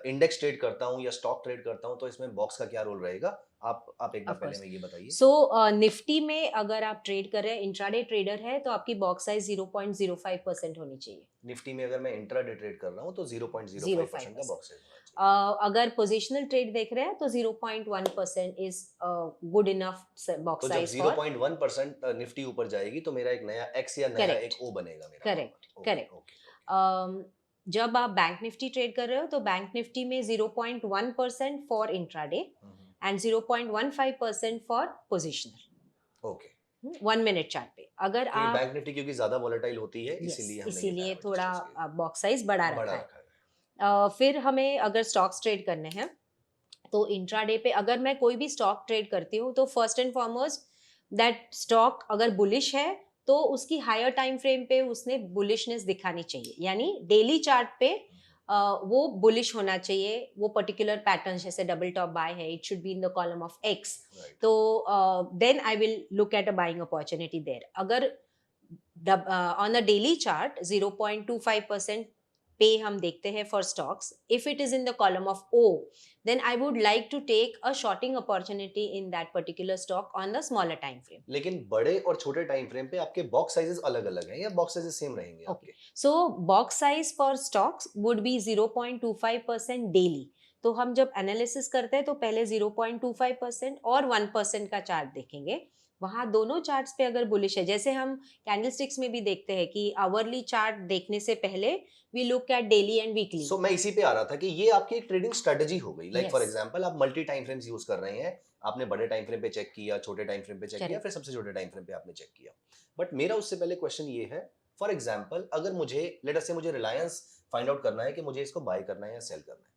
इंडेक्स ट्रेड करता हूँ या स्टॉक ट्रेड करता हूँ तो इसमें बॉक्स का क्या रोल रहेगा. आप एक बार पहले में ये बताइए. सो निफ्टी में अगर आप ट्रेड कर रहे हैं इंट्राडे ट्रेडर है तो आपकी बॉक्स साइज 0.05% होनी चाहिए. निफ्टी में अगर मैं इंट्राडे ट्रेड कर रहा हूँ तो 0.05% का बॉक्स साइज. अगर पोजिशनल ट्रेड देख रहे हैं तो 0.1% इज गुड इनफ बॉक्स तो साइज. जब 0.1% निफ्टी ऊपर जाएगी तो मेरा एक नया एक्स या नया Correct. एक ओ बनेगा मेरा. करेक्ट. जब आप बैंक निफ्टी ट्रेड कर रहे हो तो बैंक निफ्टी में 0.1% for intraday and 0.15% for positional. Okay. 1 minute chart पे अगर आप बैंक निफ्टी क्योंकि ज्यादा वॉलेटाइल होती है इसीलिए थोड़ा बॉक्स साइज बड़ा रखा है. है. फिर हमें अगर स्टॉक्स ट्रेड करने हैं तो इंट्राडे पे अगर मैं कोई भी स्टॉक ट्रेड करती हूँ तो first and foremost that stock अगर बुलिश है तो उसकी हायर टाइम फ्रेम पे उसने बुलिशनेस दिखानी चाहिए. यानी डेली चार्ट पे वो बुलिश होना चाहिए. वो पर्टिकुलर पैटर्न जैसे डबल टॉप बाय है it should be in the column of X. तो then I will look at a buying opportunity there. अगर ऑन अ डेली चार्ट 0.25% पे हम देखते हैं for stocks. If it is in the column of O then I would like to take a shorting opportunity in that particular stock on the smaller time frame. लेकिन बड़े और छोटे time frame पे आपके बॉक्स साइजेस अलग-अलग हैं या box sizes same रहेंगे आपके? So box size for stocks would be 0.25% daily. तो हम जब एनालिसिस करते हैं तो पहले 0.25% और 1% का चार्ट देखेंगे. वहाँ दोनों चार्ट्स पे अगर बुलिश है जैसे हम कैंडलस्टिक्स में भी देखते हैं कि आवरली चार्ट देखने से पहले we look at daily and weekly. So मैं इसी पे आ रहा था कि ये आपकी एक ट्रेडिंग स्ट्रेटजी हो गई. Like Yes. फॉर एग्जांपल आप मल्टी टाइम फ्रेम्स यूज कर रहे हैं. आपने बड़े टाइम फ्रेम पे चेक किया, छोटे टाइम फ्रेम पे चेक किया, Correct. फिर सबसे छोटे टाइम फ्रेम पे आपने चेक किया. बट मेरा उससे पहले क्वेश्चन ये है फॉर एग्जांपल अगर मुझे लेट अस से मुझे रिलायंस फाइंड आउट करना है कि मुझे इसको बाय करना है या सेल करना है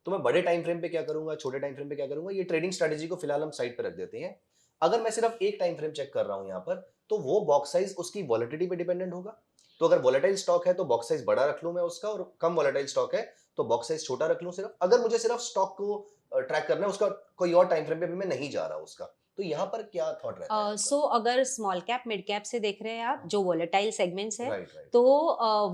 तो मैं बड़े टाइम फ्रेम पे क्या करूंगा, छोटे टाइम फ्रेम पे क्या करूंगा. ये ट्रेडिंग स्ट्रेटजी को फिलहाल हम साइड पे रख देते हैं. अगर मैं सिर्फ एक टाइम फ्रेम चेक कर रहा हूं यहाँ पर तो वो बॉक्स साइज उसकी वॉलेटिलिटी पे डिपेंडेंट होगा. तो अगर वॉलेटाइल स्टॉक है तो बॉक्स साइज बड़ा रख लूं मैं उसका और कम वॉलेटाइल स्टॉक है तो बॉक्स साइज छोटा रख लूं सिर्फ. अगर मुझे सिर्फ स्टॉक को ट्रैक करना है उसका कोई और टाइम फ्रेम पे भी मैं नहीं जा रहा उसका तो यहाँ पर क्या थॉट रहता है? सो अगर स्मॉल कैप मिड कैप से देख रहे हैं आप जो वोलेटाइल सेगमेंट्स है राइट. तो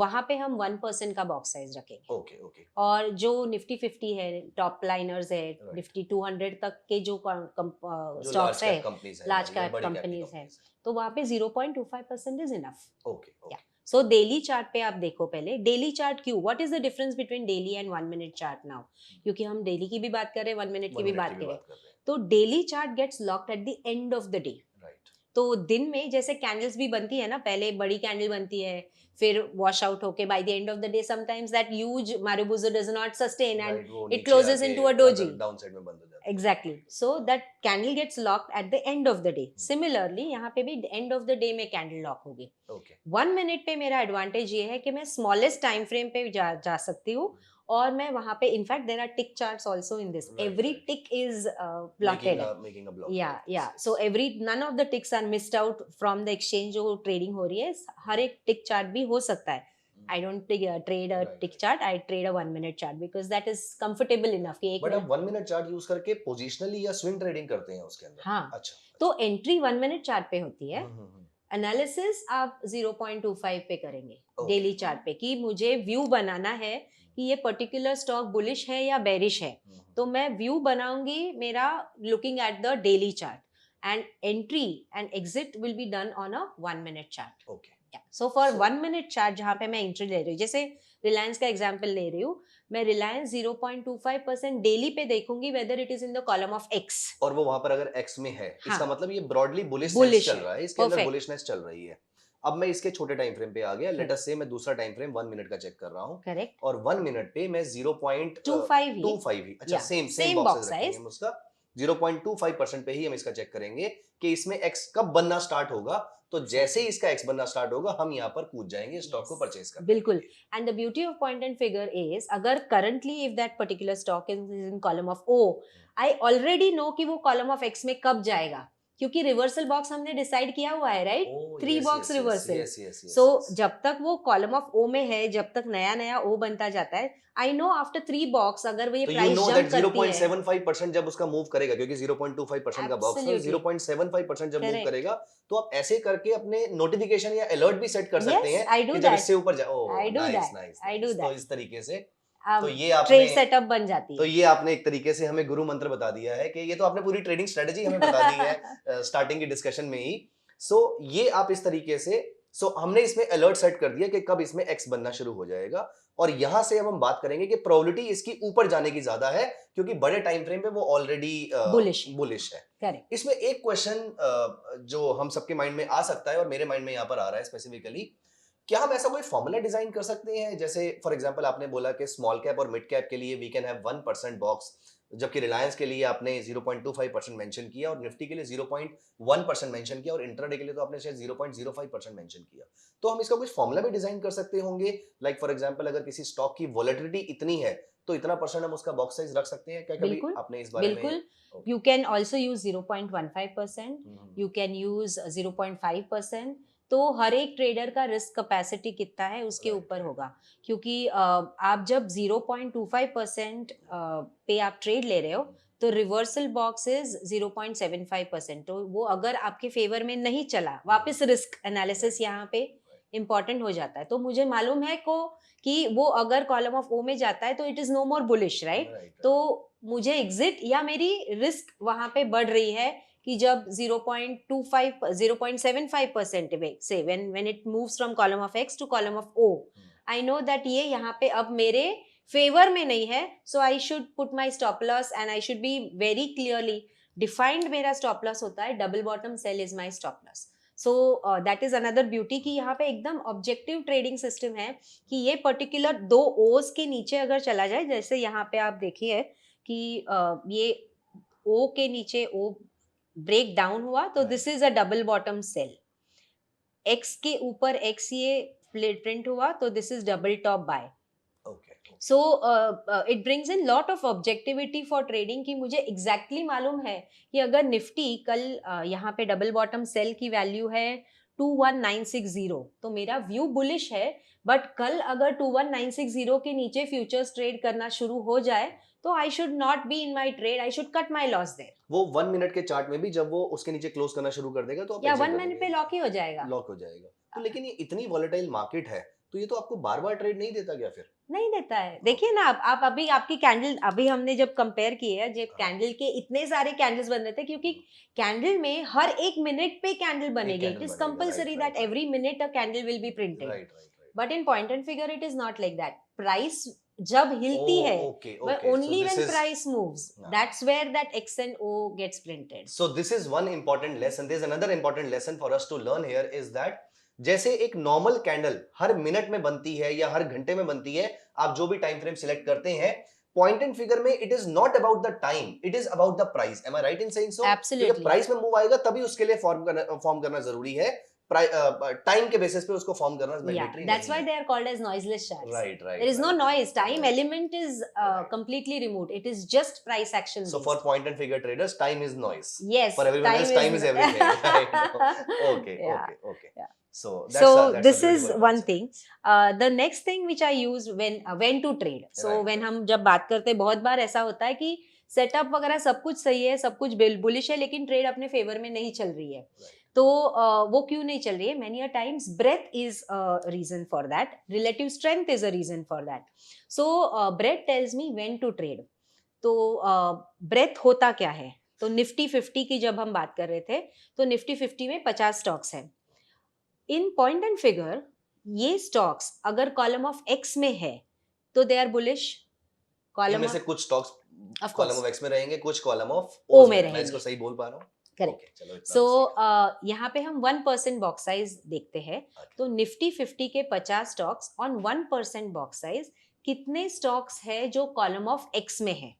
वहां पे हम 1% का बॉक्स साइज रखेंगे. ओके. और जो निफ्टी 50 है टॉप लाइनर्स है Right. निफ्टी 200 तक के जो जो स्टॉक्स है कंपनीज हैं, large या cap बड़ी cap की companies हैं. companies तो वहाँ पे 0.25% is enough. Okay. Yeah. So daily chart पे आप देखो पहले डेली चार्ट क्यों. What is the difference between daily and 1 minute chart now. क्योंकि हम डेली की भी बात कर रहे हैं 1 मिनट की भी बात कर रहे हैं. तो daily chart gets locked at the end of the day. Right. तो दिन में जैसे कैंडल्स भी बनती है ना पहले बड़ी कैंडल बनती है फिर वॉश आउट होके by the end of the day sometimes that huge marubozu does not sustain and it closes into a doji. Downside में बंद हो जाता है. Exactly. So that candle gets locked at the end of the day. Similarly, यहाँ पे भी end of the day में candle lock होगी. ओके. 1 मिनट पे मेरा एडवांटेज ये है कि मैं स्मॉलेस्ट टाइम फ्रेम पे जा सकती हूँ और मैं वहाँ पे in fact there are tick charts also in this. Right, every right. Tick is blockade. Making a block. या so every none of the ticks are missed out from the exchange जो ट्रेडिंग हो रही है. हर एक टिक चार्ट भी हो सकता है I don't trade a Right, tick right. chart. I trade a 1 minute chart because that is comfortable enough कि एक बट आप minute. 1 मिनट चार्ट यूज करके पोजिशनली या स्विंग ट्रेडिंग करते हैं उसके अंदर? हाँ, अच्छा। तो एंट्री 1 minute चार्ट पे होती है, हम्म। एनालिसिस आप 0.25 पे करेंगे Okay. डेली चार्ट पे कि मुझे व्यू बनाना है कि ये पर्टिकुलर स्टॉक बुलिश है या बेरिश है, तो मैं व्यू बनाऊंगी मेरा looking at the daily chart and entry and exit will be done on a 1 minute chart. Okay. So for So- 1 minute chart जहाँ पे मैं एंट्री ले रही हूँ, जैसे रिलायंस का एग्जांपल ले रही हूँ, मैं रिलायंस 0.25% डेली पे देखूंगी whether it is in the column of x. और वो वहां पर अगर एक्स में है, हाँ. इसका मतलब ये ब्रॉडली बुलिश Bullish चल है. रहा है, इसके अंदर Perfect. बुलिशनेस चल रही है। अब मैं इसके छोटे टाइम फ्रेम पे आ गया, लेट अस से मैं दूसरा टाइम फ्रेम 1 मिनट का चेक कर रहा हूँ, करेक्ट. और 1 मिनट पे मैं 0.25 ही, अच्छा Yeah. Same Same boxes box रखेंगे size. हम उसका 0.25% पे ही हम इसका चेक करेंगे कि इसमें एक्स कब बनना स्टार्ट होगा। तो जैसे ही इसका एक्स बनना स्टार्ट होगा, हम यहाँ पर कूद जाएंगे स्टॉक को परचेज करने। बिल्कुल. And the beauty of point and figure is अगर currently if that particular stock is in column of O, I already know कि वो कॉलम ऑफ एक्स में कब जाएगा, क्योंकि रिवर्सल बॉक्स हमने डिसाइड किया हुआ है, राइट? 3 box reversal. सो जब तक वो कॉलम ऑफ ओ में है, जब तक नया नया ओ बनता जाता है, आई नो आफ्टर 3 बॉक्स अगर वो ये तो you price no jump that करती है, 0.75% जब उसका मूव करेगा, क्योंकि 0.25% का बॉक्स है, Absolutely. 0.75% जब मूव Correct. करेगा, तो आप ऐसे करके अपने नोटिफिकेशन या अलर्ट भी सेट कर सकते Yes, हैं I do कि जब that. इससे ऊपर जाए। ओह I do nice that. Nice. I do तो that. इस तरीके से तो तो ये ट्रेड आपने सेटअप बन जाती तो है. ये आपने एक तरीके से हमें गुरु मंत्र बता दिया है कि ये तो आपने पूरी ट्रेडिंग स्ट्रेटजी हमें बता दी है स्टार्टिंग की डिस्कशन में ही। सो ये आप इस तरीके से, हमने इसमें अलर्ट सेट कर दिया कि कब इसमें एक्स बनना शुरू हो जाएगा, और यहां से अब हम बात करेंगे कि प्रोबेबिलिटी इसकी ऊपर जाने की ज्यादा है, क्योंकि बड़े टाइम फ्रेम पे वो ऑलरेडी बुलिश है। करेक्ट. इसमें एक क्वेश्चन जो हम सबके माइंड में आ सकता है और मेरे माइंड में यहाँ पर आ रहा है स्पेसिफिकली, क्या हम ऐसा कोई फॉर्मूला डिजाइन कर सकते हैं? जैसे फॉर एग्जांपल आपने बोला कि स्मॉल कैप और मिड कैप के लिए वी कैन हैव 1% बॉक्स, जबकि रिलायंस के लिए आपने 0.25% मेंशन किया, और निफ्टी के लिए 0.1% मेंशन किया, और इंट्राडे के लिए तो आपने शायद 0.05% मेंशन किया। तो हम इसका कुछ फॉर्मूला भी डिजाइन कर सकते होंगे, लाइक फॉर एग्जांपल अगर किसी स्टॉक की वोलेटिलिटी इतनी है तो इतना परसेंट हम उसका बॉक्स साइज रख सकते हैं क्या? कभी बिल्कुल, आपने इस बारे में? बिल्कुल. You can also use 0.15%. You can use 0.5%. तो हर एक ट्रेडर का रिस्क कैपेसिटी कितना है उसके Right, ऊपर right. होगा, क्योंकि आप जब 0.25% पे आप ट्रेड ले रहे हो तो रिवर्सल बॉक्स इज 0.75%. तो वो अगर आपके फेवर में नहीं चला, वापस रिस्क एनालिसिस यहाँ पे इम्पोर्टेंट हो जाता है. तो मुझे मालूम है कि वो अगर कॉलम ऑफ ओ में जाता है तो it is no more bullish, right? तो मुझे एग्जिट या मेरी रिस्क वहां पे बढ़ रही है कि जब 0.75% से when it moves from column of X to column of O, I know that ये यहाँ पे अब मेरे फेवर में नहीं है, so I should put my stop loss and I should be very clearly defined. मेरा stop loss होता है double bottom sell is my stop loss. So that is another beauty कि यहाँ पे एकदम ऑब्जेक्टिव ट्रेडिंग सिस्टम है कि ये पर्टिकुलर 2 ओज के नीचे अगर चला जाए, जैसे यहाँ पे आप देखिए कि ये ओ के नीचे ओ ब्रेक डाउन हुआ तो this is a double bottom sell. X के ऊपर एक्स ये प्रिंट हुआ तो this is double top buy. So it brings in lot of objectivity for trading कि मुझे एग्जैक्टली मालूम है कि अगर निफ्टी कल यहाँ पे डबल बॉटम सेल की वैल्यू है 21960 तो मेरा व्यू बुलिश है, बट कल अगर 21960 के नीचे फ्यूचर्स ट्रेड करना शुरू हो जाए तो I should not be in my trade, I should cut my loss there. वो 1 मिनट के चार्ट में भी जब वो उसके नीचे क्लोज करना शुरू कर देगा तो आप या exit 1 करेंगे। मिनट पे लॉक ही हो जाएगा. लॉक हो जाएगा। तो लेकिन ये इतनी वॉलेटाइल मार्केट है, तो ये तो आपको बार बार ट्रेड नहीं देता क्या? फिर नहीं देता है. देखिए ना, आप अभी आपकी कैंडल, अभी हमने जब कंपेयर किए है, जब कैंडल के इतने सारे कैंडल्स बन रहे थे, क्योंकि कैंडल में हर एक मिनट पे कैंडल बनेगी. It is compulsory that every minute a candle will be printed. But in point and figure it is not like that. Price जब हिलती है, but only when price moves, that's where that X and O gets printed. So this is one important lesson. There's another important lesson for us to learn here is that जैसे एक normal candle हर minute में बनती है या हर घंटे में बनती है, आप जो भी टाइम फ्रेम सिलेक्ट करते हैं, पॉइंट एंड फिगर में it is not about the time, it is about the price. Am I right in saying so? Absolutely. Price में मूव आएगा तभी उसके लिए फॉर्म करना जरूरी है. टाइम के बेसिस पे उसको फॉर्म करना मैंडेटरी नहीं है. That's why they are called as noiseless charts. Right. There is no noise. Time element is completely removed. It is just price action based. So for point and figure traders, time is noise. Yes. For everyone else, time is everything. Right? Okay. Yeah. Okay. Yeah. So So that's this a is beautiful one concept. thing. The next thing which I use when to trade. So Right, when right. हम जब बात करते हैं, बहुत बार ऐसा होता है कि सेटअप वगैरह सब कुछ सही है, सब कुछ बुलिश है, लेकिन ट्रेड अपने फेवर में नहीं चल रही है. Right. तो वो क्यों नहीं चल रही है? Many a times breadth is a reason for that. Relative strength is a reason for that. So breadth tells me when to trade. तो ब्रेथ होता क्या है? तो निफ्टी 50 की जब हम बात कर रहे थे, तो निफ्टी 50 में 50 स्टॉक्स हैं. इन पॉइंट एंड फिगर ये स्टॉक्स अगर कॉलम ऑफ एक्स में है तो दे आर बुलिश. कॉलम इनमें से कुछ stocks Of column course. Of X में रहेंगे, कुछ कॉलम ऑफ O ओ में में. मैं रहेंगे. इसको सही बोल पा रहा हूँ? करेक्ट. Okay, चलो इतना सो तो सही है. यहाँ पे हम 1% बॉक्स साइज देखते हैं. Okay. तो निफ्टी 50 के 50 स्टॉक्स ऑन 1% बॉक्स साइज, कितने स्टॉक्स है जो कॉलम ऑफ एक्स में है?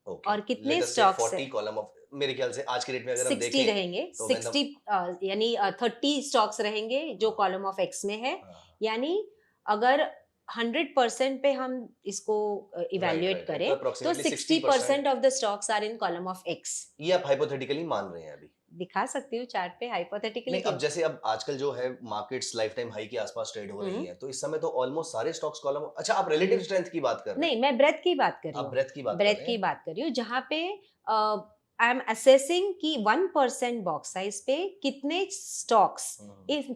Okay. और कितने Let us say stocks 40 column of, मेरे ख्याल से आज के डेट में अगर हम 60 देखें रहेंगे. तो when the- 60 यानी 30 स्टॉक्स रहेंगे जो हाँ. कॉलम ऑफ एक्स में है. हाँ, यानी अगर 100% पे हम इसको इवेल्युएट right. करें तो तो approximately 60% of the stocks are in column of X. ये आप हाइपोथेटिकली मान रहे हैं अभी. दिखा सकती हूँ चार्ट पे हाइपोथेटिकली. नहीं, अब जैसे अब आजकल जो है मार्केट्स लाइफ टाइम हाई के आसपास ट्रेड हो रही हैं, तो इस समय तो ऑलमोस्ट सारे स्टॉक्स कॉलम. अच्छा, आप रिलेटिव स्ट्रेंथ की बात कर रहे हैं? नहीं, मैं ब्रेथ की बात कर रही आप हूँ. ब्रेथ की बात कर ब्रेथ रहे की हैं? बात कर रही हूँ जहाँ पे आई एम असेसिंग कि 1% बॉक्स साइज पे कितने स्टॉक्स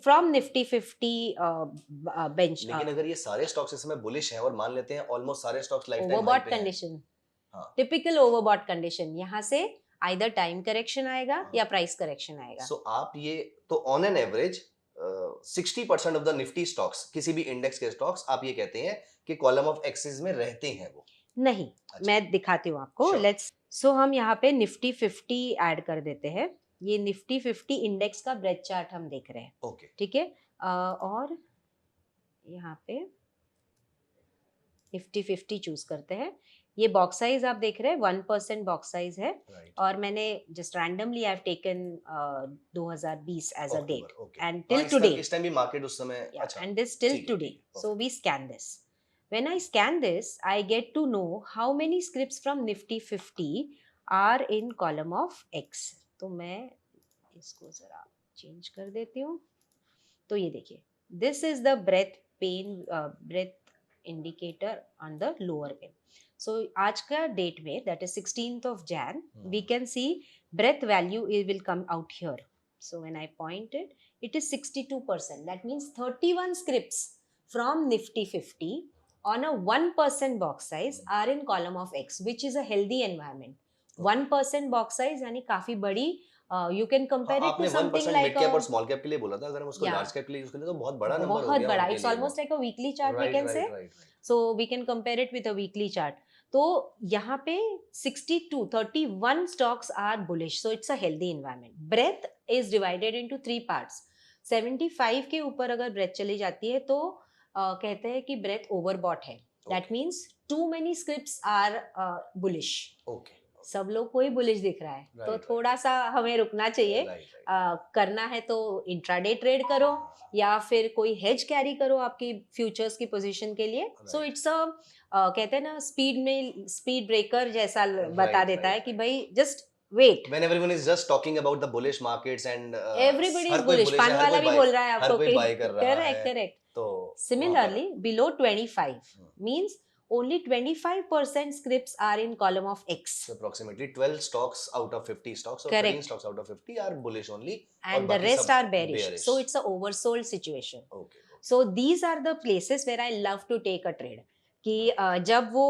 फ्रॉम निफ्टी 50 बेंच. लेकिन अगर ये सारे स्टॉक्स इस समय बुलिश हैं और मान लेते हैं ऑलमोस्ट सारे stocks life time high overbought पे हैं. कंडीशन, हाँ. टिपिकल ओवरबॉट कंडीशन, यहाँ से आइदर टाइम करेक्शन आएगा हाँ. या प्राइस करेक्शन आएगा. सो आप ये तो on an average 60% of the Nifty stocks, किसी भी इंडेक्स के स्टॉक्स, आप ये कहते हैं कि कॉलम ऑफ एक्सिस में रहते हैं वो? नहीं, अच्छा. मैं दिखाती हूँ आपको. Sure. लेट्स सो हम यहाँ पे निफ्टी 50 ऐड कर देते हैं. ये निफ्टी 50 इंडेक्स का ब्रेथ चार्ट हम देख रहे हैं. ओके. ठीक है. और यहाँ पे निफ्टी 50 चूज करते हैं. ये बॉक्स साइज आप देख रहे हैं 1% बॉक्स साइज है. राइट. और मैंने just randomly I have taken 2020 as a date okay. and till today. इस टाइम भी मार्केट उस समय. Yeah, अच्छा. and this till ठीक है, today. ठीक है, So we scan this. When I scan this, I get to know how many scripts from Nifty 50 are in column of X. तो मैं इसको जरा चेंज कर देती हूँ. तो ये देखिए, this is the breath indicator on the lower end. So आज का डेट में, that is 16th of Jan, we can see breath value will come out here. So when I point it, it is 62%. That means 31 scripts from Nifty 50 on a 1% box size are in column of X, which is a healthy environment. 1% box size यानी काफी बड़ी. You can compare it to something आपने 1% like mid cap और small cap के लिए बोला था. अगर हम उसको Yeah. लार्ज कैप के लिए यूज करें तो बहुत बड़ा नंबर हो बहुत गया बड़ा. उनके It's लिए almost like a weekly chart, we Right, can say. right. So we can compare it with a weekly chart. तो यहाँ पे 31 stocks are bullish. So it's a healthy environment. Breadth is divided into 3 parts. 75 के ऊपर अगर breadth चली जाती है तो कहते हैं कि breadth overbought है. That means too many scripts are bullish. Okay. सब लोग कोई बुलिश दिख रहा है. तो Right. थोड़ा सा हमें रुकना चाहिए. Right. करना है तो इंट्राडे ट्रेड करो या फिर कोई हेज कैरी करो आपकी फ्यूचर्स की पोजीशन के लिए. सो Right. इट्स कहते हैं ना, स्पीड ब्रेकर जैसा बता Right, देता है right, कि right. भाई just wait. When everyone is just talking about the bullish markets and everybody her is कोई बुलिश. bullish है, पान हर वाला कोई भी buy- बोल रहा है हर आपको कोई कि buy कर रहा करेक्ट है. करेक्ट. तो similarly below 25 means only 25% scripts are in column of X. So approximately 12 stocks out of 50 stocks or Correct. 13 stocks out of 50 are bullish only. And the बाकी rest सब are bearish. bearish. So it's a oversold situation. Okay. So these are the places where I love to take a trade. कि जब वो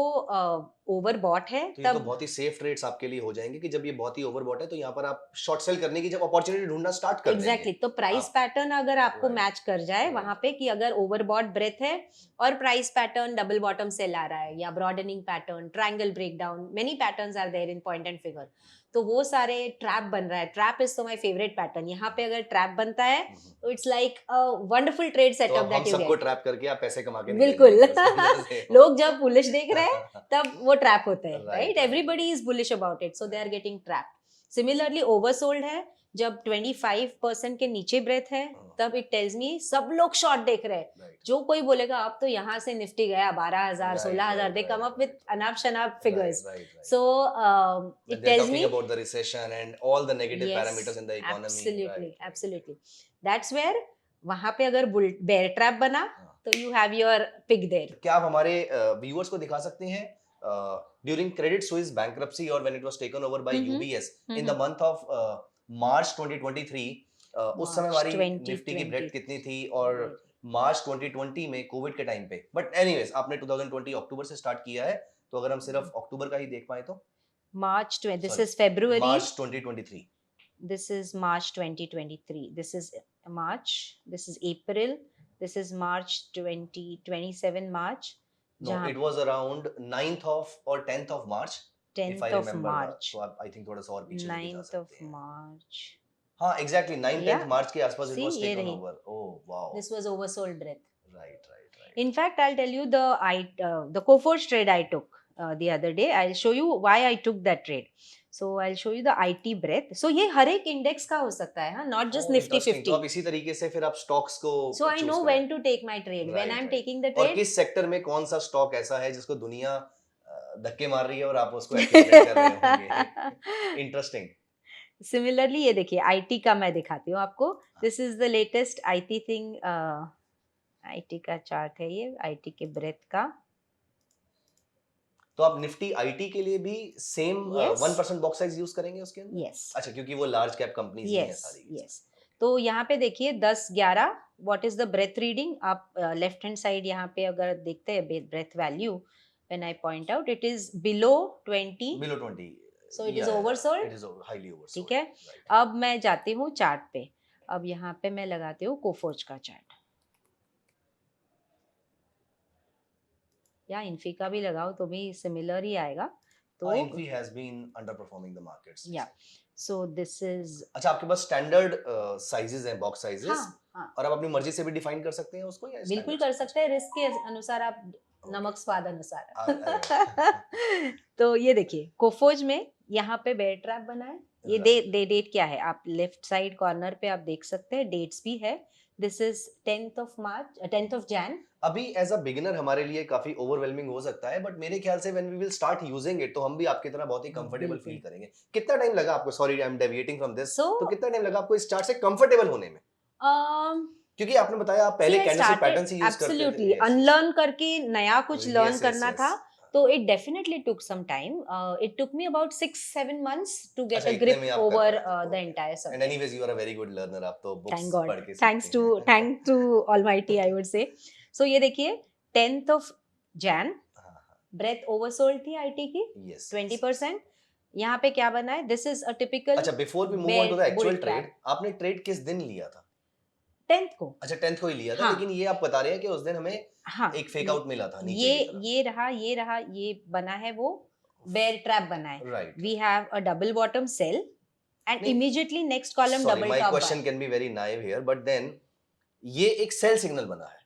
overbought है तो ये तो तब बहुत ही सेफ ट्रेड्स आपके लिए हो जाएंगे कि जब ये बहुत ही ओवरबॉट है तो यहाँ पर आप शॉर्ट सेल करने की जब अपॉर्चुनिटी ढूंढना स्टार्ट कर एग्जैक्टली. तो प्राइस आप- पैटर्न अगर आपको Right. मैच कर जाए Right. वहां पे कि अगर ओवरबॉट ब्रेथ है और price pattern double bottom sell आ रहा है या broadening pattern, triangle breakdown, many patterns are there in point and figure. तो वो सारे ट्रैप बन रहा है. ट्रैप इज तो माय फेवरेट पैटर्न. यहाँ पे अगर ट्रैप बनता है तो it's like a wonderful trade तो सेटअप अब हम दैट यू सबको गेट. ट्रैप करके आप पैसे कमा के बिल्कुल. निकलेंगे। लोग जब बुलिश देख रहे हैं तब वो ट्रैप होते हैं. Right, right. right. Everybody is bullish about it, so they are getting trapped. Similarly oversold है जब 25% के नीचे ब्रेथ है तब इट टेल्स मी सब लोग शॉर्ट देख रहे हैं. Right. जो कोई बोलेगा अब तो यहाँ से निफ्टी गया 12,000 Right, 16,000, they right, come right, up with right. अनाप शनाप figures. Right, right, right. So When it they're tells talking me about the recession and all the negative yes, parameters in the economy. absolutely, Right. absolutely. That's where वहां पे अगर bear trap बना तो you have your pig there. क्या आप हमारे viewers को दिखा सकते हैं ड्यूरिंग क्रेडिट स्विस बैंक्रप्सी और when it was taken over by UBS in the month of March 2023, उस समय हमारी निफ्टी की ब्रेथ कितनी थी और मार्च 2020 में कोविड के टाइम पे, बट एनीवेज आपने 2020 अक्टूबर से स्टार्ट किया है, तो अगर हम सिर्फ अक्टूबर का ही देख पाए तो March 20, this is February. March 2023. This is March 2023. This is March. This is April. This is March 27 March. No, it was around 9th of or 10th of March. 10th if I of remember March. तो आप I think थोड़ा सा और पीछे लेके जा 9th of सकते हैं. March. हाँ, exactly 9th 10th Yeah. March के आसपास it See, was ये taken रही. over. Oh wow. This was oversold breadth. Right. In fact, I'll tell you the Coforge trade I took the other day. I'll show you why I took that trade. So I'll show you the IT breadth. So ये हर एक index का हो सकता है, हाँ, not just Oh, Nifty interesting. 50. तो आप इसी तरीके से फिर आप स्टॉक्स को So I choose know करें. when to take my trade. When Right, I'm right. taking the और trade. किस सेक्टर में कौन सा स्टॉक ऐसा है जिसको दुनिया धक्के मार रही है और आप उसको एक्यूमुलेट कर रहे होंगे. इंटरेस्टिंग. सिमिलरली ये देखिए आईटी का मैं दिखाती हूँ आपको. This is the latest IT thing. IT का चार्ट है ये, आईटी के ब्रेथ का. तो आप निफ्टी आईटी के लिए भी same Yes. 1% box size use करेंगे उसके अंदर? यस अच्छा, क्योंकि वो लार्ज कैप कंपनीज ही हैं यस सारी. यस. तो यहाँ पे देखिए 10-11 what is the breadth reading. आप लेफ्ट हैंड साइड यहाँ पे अगर देखते हैं breadth value, when I point out it is below 20. Below 20. So it is oversold? It is highly oversold. ठीक है. Right. अब मैं जाती हूँ चार्ट पे. अब यहाँ पे मैं लगाती हूँ कोफोर्ज का चार्ट, या इन्फी का भी लगाओ तो भी सिमिलर ही आएगा. तो Infi has been underperforming the markets. या सो दिस इज. अच्छा, आपके पास स्टैंडर्ड साइजेस हैं, बॉक्स साइजेस, हाँ और आप अपनी मर्जी से भी डिफाइन कर सकते हैं उसको, या बिल्कुल standard? कर सकते हैं, रिस्क के अनुसार आप, नमक स्वाद अनुसार. अरे तो ये देखिए कोफोज में यहाँ पे बेयर ट्रैप बना है. ये डेट क्या है, आप लेफ्ट साइड कॉर्नर पे आप देख सकते हैं, डेट्स भी है. This is 10th of March, 10th of Jan. अभी एज अ बिगिनर हमारे लिए काफी ओवरवेलमिंग हो सकता है, बट मेरे ख्याल से when we will start using it तो हम भी आपकी तरह बहुत ही कंफर्टेबल बिल्कुल. फील करेंगे. कितना टाइम लगा आपको, sorry I am deviating from this, So, तो कितना टाइम लगा आपको इस चार्ट से कंफर्टेबल होने में? क्योंकि आपने बताया आप पहले कैंडलस्टिक पैटर्न से यूज करते थे. एब्सोल्युटली अनलर्न करके नया कुछ लर्न Yes, करना yes, था. yes. तो it definitely took some time. It took me about 6-7 months to get अच्छा, अ इतने ग्रिप में आप कर ओवर पाए थे. The entire and subject. Anyways you are a very good learner, आप तो बुक्स थैंक पढ़ गॉड, के thanks to almighty I would say. So ये देखिए 10th of Jan breath oversold थी आईटी की. यस 20%. यहाँ पे क्या बना है, दिस इज अ टिपिकल. अच्छा, before we move on to the actual bull trade, trap. आपने ट्रेड किस दिन लिया था? 10th को. अच्छा, 10th को ही लिया था. हाँ. लेकिन ये आप बता रहे हैं कि उस दिन हमें हाँ एक फेक आउट मिला था नीचे ये की तरफ. ये रहा ये बना है, वो बेयर ट्रैप बना है. Right. We have a double bottom sell and नहीं, immediately next column Sorry, double my top question buy. can be very naive here, but then ये एक सेल सिग्नल बना है.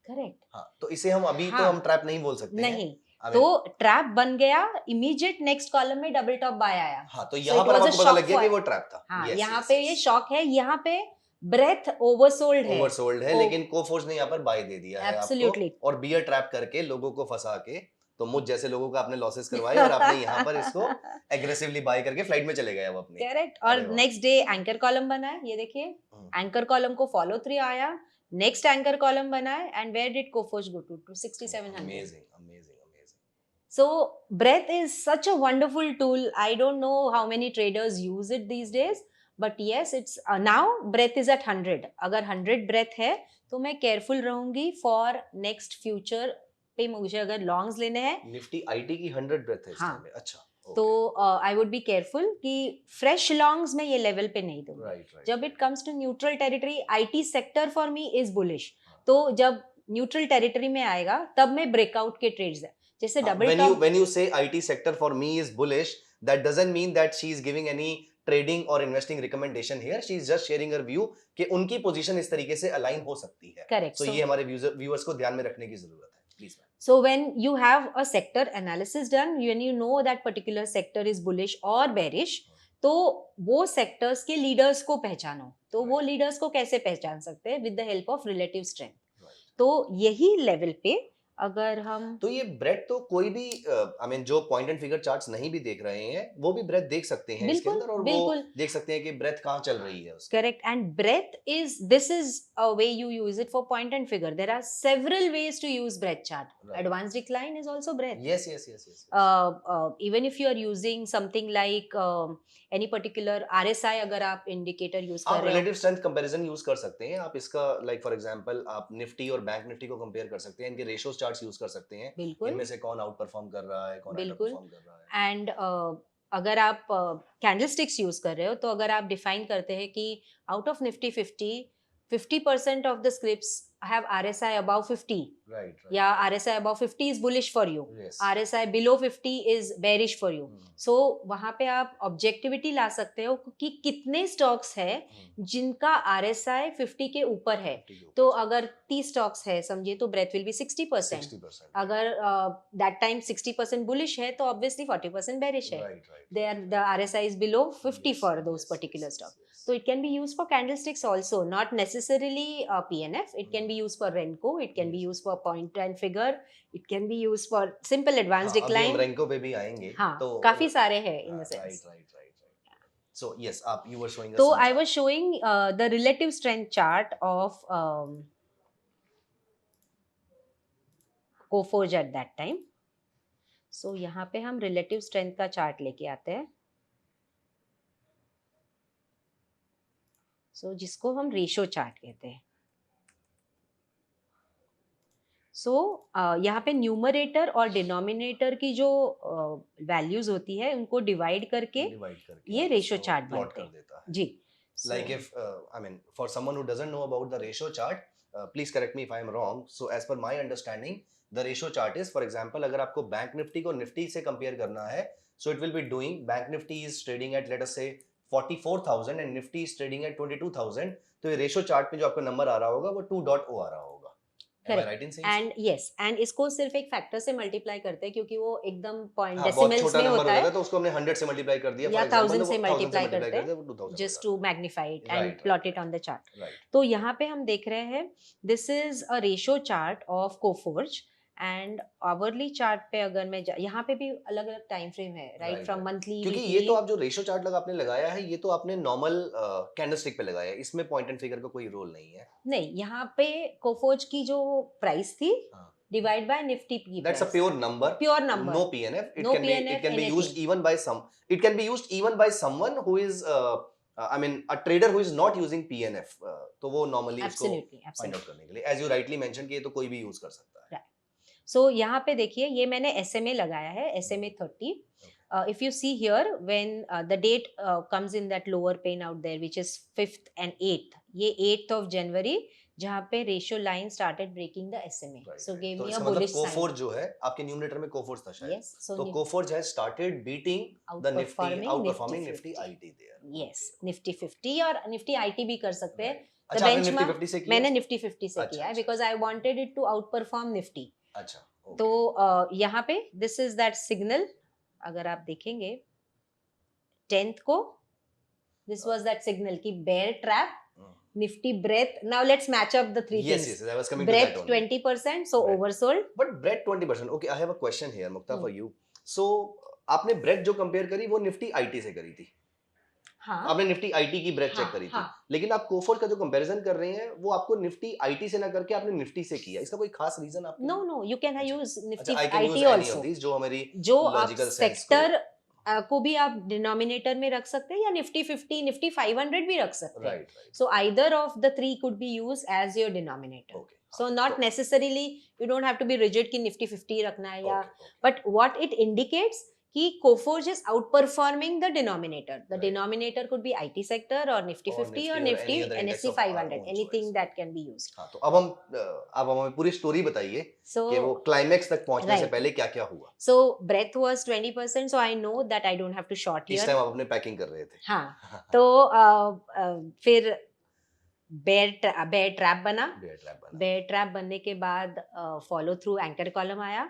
Correct. हाँ, तो इसे हम अभी तो हाँ. हम ट्रैप नहीं बोल सकते हैं. नहीं, I mean, तो ट्रैप बन गया, इमीडिएट नेक्स्ट कॉलम में डबल टॉप बाय आया. हाँ, तो So यहाँ it पर was a आपको पता shock लग गया for- कि वो ट्रैप था. हाँ, Yes, यहाँ yes, पे yes. ये शॉक है, यहाँ पे ब्रेथ ओवरसोल्ड है. ओवरसोल्ड है, ओ- लेकिन कोफोर्ज ने यहाँ पर बाय दे दिया है Absolutely. आपको, और बियर ट्रैप करके लोगों को फंसा के, तो मुझ जैसे लोगों का आपने लॉसेस करवाए और आपने यहाँ पर इसको एग्रेसिवली बाय करके फ्लाइट में चले गए अब अपने. करेक्ट. अरे और वाह. नेक्स्ट डे एंकर कॉलम बना है, ये देखिए एंकर कॉलम को फॉलो थ्रू आया, नेक्स्ट एंकर कॉलम बना है, and where did Coforge go to 6700. Amazing. So breath is such a wonderful tool. I don't know how many traders use it these days, but yes, it's now breath is at 100. अगर 100 breath है तो मैं careful रहूंगी for next future पे. मुझे अगर longs लेने हैं निफ्टी आईटी की 100 ब्रेथ है इस हाँ. टाइम में. अच्छा, तो I would be careful कि fresh longs मैं ये level पे नहीं दूंगी. राइट. जब it comes to neutral territory, IT sector for me is bullish. तो जब neutral territory में आएगा तब मैं breakout के trades है, जैसे double top. when you say IT sector for me is bullish, that doesn't mean that she is giving any trading or investing recommendation here. She is just sharing her view कि उनकी position इस तरीके से align हो सकती है. Correct. So ये हमारे व्यूअर्स को ध्यान में रखने की जरूरत है. Please. So when you have a sector analysis done, when you know that particular sector is bullish or bearish, तो वो sectors के leaders को पहचानो. तो वो leaders को कैसे पहचान सकते हैं? With the help of relative strength. तो यही level पे अगर हम तो ये ब्रेथ तो कोई भी आई मीन जो पॉइंट एंड फिगर चार्ट्स नहीं भी देख रहे हैं वो भी ब्रेथ देख सकते हैं इसके बिल्कुल अंदर, और वो बिल्कुल देख सकते हैं कि ब्रेथ कहाँ चल रही है उसकी। correct, and breath is, this is a way you use it for point and figure. There are several ways to use breath chart. Right. Advanced decline is also breath. Yes, yes, yes, yes, yes. Even if you are using something like any particular RSI, अगर आप indicator use कर आप रहे हो, relative strength comparison use कर सकते हैं। आप इसका लाइक फॉर एग्जांपल आप निफ्टी और बैंक निफ्टी को कंपेयर कर सकते हैं, इनके रेशियो चार्ट्स यूज कर सकते हैं, बिल्कुल इनमें से कौन आउट परफॉर्म कर रहा है, कौन अंडर बिल्कुल परफॉर्म कर रहा है। एंड अगर आप कैंडलस्टिक्स यूज कर रहे हो तो अगर आप डिफाइन करते हैं कि out of Nifty 50% of the scripts have RSI above 50, right या RSI above 50 is bullish for you, yes RSI below 50 is bearish for you. So वहां पे आप ऑब्जेक्टिविटी ला सकते हो कि कितने स्टॉक्स है जिनका RSI 50 के ऊपर है। तो अगर 30 स्टॉक्स है समझिए तो ब्रेथ विल बी 60%। 60%। अगर दैट टाइम 60% बुलिश है तो ऑब्वियसली 40% बेरिश है। Right right There the RSI is below 50 for those particular stocks. So it can be used for candlesticks also, not necessarily PNF. It can be used for Renko, it can be used for point and figure, it can be used for simple advanced अभी हम decline. रैंको पे भी आएंगे। हाँ, तो काफी सारे हैं in the sense. Right right right. So yes, आप you were showing So I was showing the relative strength chart of Coforge at that time. So यहाँ पे हम relative strength का चार्ट लेके आते हैं। So जिसको हम रेशो चार्ट कहते हैं। सो यहाँ पे न्यूमरेटर और डिनोमिनेटर की जो वैल्यूज होती है उनको डिवाइड करके ये रेशो चार्ट प्लॉट बनते कर हैं। देता है। जी Like if I mean for someone who doesn't know about the ratio chart, please correct me if I am wrong. So as per my understanding, the ratio chart is, for example, अगर आपको bank Nifty को Nifty से compare करना है, so it will be doing bank Nifty is trading at let us say 44,000 and Nifty is trading at 22,000. तो ये ratio chart पे जो आपका नंबर आ रहा होगा वो 2.0 आ रहा होगा। Am I right in saying so? And yes and इसको सिर्फ एक फैक्टर से मल्टीप्लाई करते हैं क्योंकि वो एकदम पॉइंट हाँ, बहुत डेसिमल्स छोटा में नंबर होता हो है जाता है तो उसको हमने 100 से मल्टीप्लाई कर दिया, या for example, 1000 तो से 1000 मल्टीप्लाई करते कर दिया, हैं वो 2000 जस्ट हो to magnify it and Right, plot right, it on the chart. जाता है। Right. तो यहाँ पे हम देख रहे हैं this is a ratio chart of Coforge and hourly chart पे अगर मैं यहाँ पे भी अलग अलग टाइम फ्रेम है right, Right, from right. Monthly क्योंकि ये तो आप जो रेशो चार्ट लगा आपने लगाया है ये तो आपने नॉर्मल कैंडलस्टिक पे लगाया है, इसमें पॉइंट एंड फिगर का कोई रोल नहीं है। नहीं, यहाँ पे कोफोर्ज की जो प्राइस थी हाँ। डिवाइड बाय निफ्टी की That's a pure number. Pure number. No PNF. It No can be PNF, it can be anything. used even by some. It can be used even by someone who is I mean a trader who is not using PNF. तो वो normally इसको Absolutely, find absolutely. out करने के लिए, as you rightly mentioned, कि ये तो कोई भी use कर सकता है। सो यहाँ पे देखिए ये मैंने SMA लगाया है, SMA 30. If you see here when the date comes in that lower pane out there which is 5th and 8th, ये 8th of January जहाँ पे ratio line started breaking the SMA, so gave me a bullish sign. Coforge जो है आपके numerator में Coforge था शायद। Yes, so तो Coforge has started beating the Nifty, outperforming Nifty IT there. yes, Nifty 50 और निफ्टी IT भी कर सकते हैं। अच्छा, आपने निफ्टी 50 से किया? मैंने निफ्टी 50 से अच्छा, किया है अच्छा, because I wanted it to outperform Nifty. अच्छा, okay. तो यहाँ पे दिस इज दैट सिग्नल, अगर आप देखेंगे 10th को दिस वाज दैट सिग्नल की bear trap, Nifty breadth. Now let's match up the three Yes, things. yes, I was coming to that breadth only. 20%, so Breadth. oversold। But bread 20%. Okay, I have a question here, Mukta, for you. So आपने bread जो compare करी वो Nifty IT से करी थी। हाँ, आपने Nifty IT की ब्रेड चेक करी थी, लेकिन आप कोफोर्ज का जो कंपैरिजन कर रहे हैं वो आपको निफ्टी आईटी से ना करके आपने निफ्टी से किया, इसका कोई खास रीजन आपके? No no, you can use Nifty I can use IT any also, of these जो हमारी जो आप लॉजिकल सेंस सेक्टर को भी आप डिनोमिनेटर में रख सकते हैं या निफ्टी 50, निफ्टी 500 भी रख सकते हैं। Right right. So either of the three could be used as your denominator. Okay, So not necessarily you don't have to be rigid कि Nifty 50 रखना है या, but what it indicates कि Coforge is outperforming the denominator. The Right. denominator could be IT sector or Nifty Or 50 Nifty or or Nifty any other index NSE of our 500, own anything choice. that can be used. हाँ, तो अब हमें पूरी story बताइए So कि वो climax तक पहुंचने से right. पहले क्या क्या हुआ। so breadth was 20%, so I know that I don't have to short इस here. टाइम आप अपने पैकिंग कर रहे थे। हाँ, तो फिर बेयर ट्रैप बना। बेयर ट्रैप बना। बेयर ट्रैप बनने के बाद फॉलो थ्रू एंकर कॉलम आया,